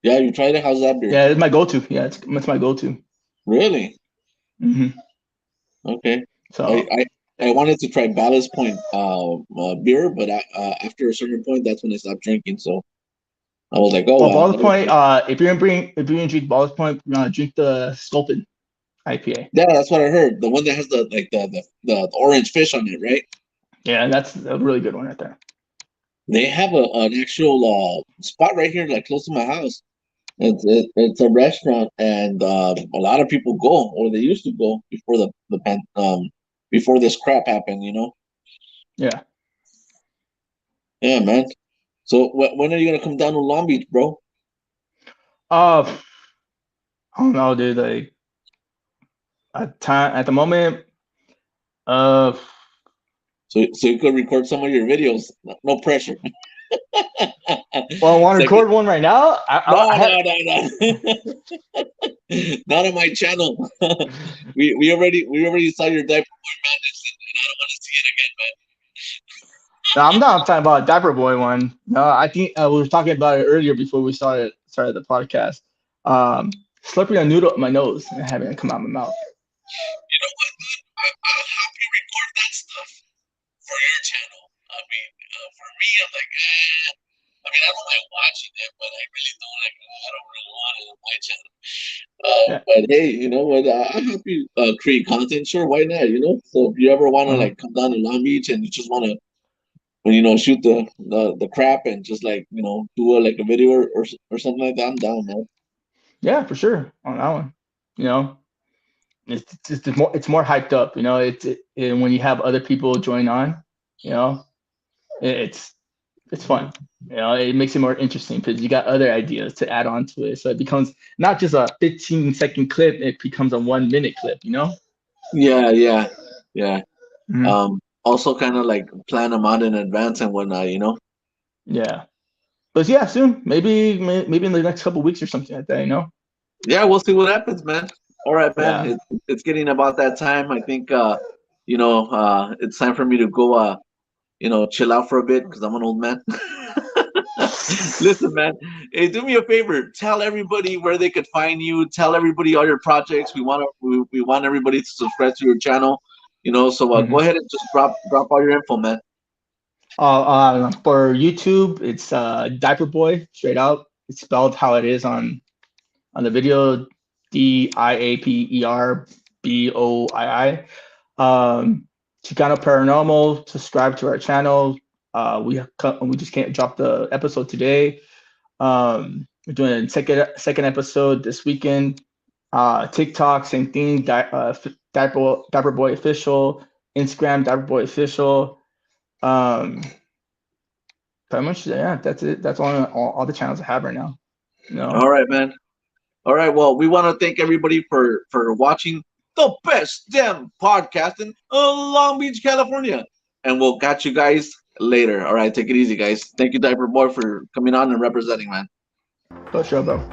Yeah, you tried it. How's that beer? yeah. It's my go-to. Yeah, it's my go-to. Really? Hmm. Okay. So I wanted to try Ballast Point beer, but after a certain point, that's when I stopped drinking. So I was like, oh well, well. Ballast Point. If you're gonna drink Ballast Point, drink the Sculpin IPA. Yeah, that's what I heard. The one that has the orange fish on it, right? Yeah, that's a really good one right there. They have an actual spot right here, like close to my house. It's a restaurant, and a lot of people go, or they used to go before before this crap happened. Yeah. Yeah, man. So when are you gonna come down to Long Beach, bro? Uh, I don't know, dude. Like at the moment, uh, So you could record some of your videos. No pressure. well, I want to It's like, record one right now. no. Not on my channel. we already saw your diaper boy madness, and I don't want to see it again, man. No, I'm not talking about a Diaper Boy one. No, I think we were talking about it earlier before we started the podcast. Slurping a noodle up my nose and having it come out of my mouth. You know what, dude? I'll help you record that stuff for your channel. I mean, for me, I'm like, I mean, I don't like watching it, but I really don't like. I don't really want it on my channel. Yeah. But hey, you know what? I'll help you create content. Sure, why not? So if you ever want to like come down to Long Beach and you just want to, shoot the crap and just like do a video or something like that, I'm down, man. Yeah, for sure on that one. You know, it's more hyped up. And when you have other people join on, it's fun. It makes it more interesting because you got other ideas to add on to it. So it becomes not just a 15-second clip; it becomes a 1-minute clip. Yeah. Mhm. Also kind of like plan them out in advance and whatnot. Yeah. But yeah, soon. Maybe in the next couple weeks or something like that, you know? Yeah, we'll see what happens, man. All right, man. Yeah. It's getting about that time. I think it's time for me to go chill out for a bit because I'm an old man. Listen, man. Hey, do me a favor. Tell everybody where they could find you. Tell everybody all your projects. We want everybody to subscribe to your channel. So go Mhm. ahead and just drop all your info, man. For YouTube, it's Diaper Boy, straight out. It's spelled how it is on the video, DIAPER Chicano Paranormal. Subscribe to our channel. We just can't drop the episode today. We're doing a second episode this weekend. TikTok, same thing. Diaper Boy Official. Instagram, Diaper Boy Official. Um, Pretty much, yeah. That's it. That's all the channels I have right now. All right, man. All right. Well, we want to thank everybody for watching the best damn podcast in Long Beach, California. And we'll catch you guys later. All right. Take it easy, guys. Thank you, Diaper Boy, for coming on and representing, man. For sure, bro.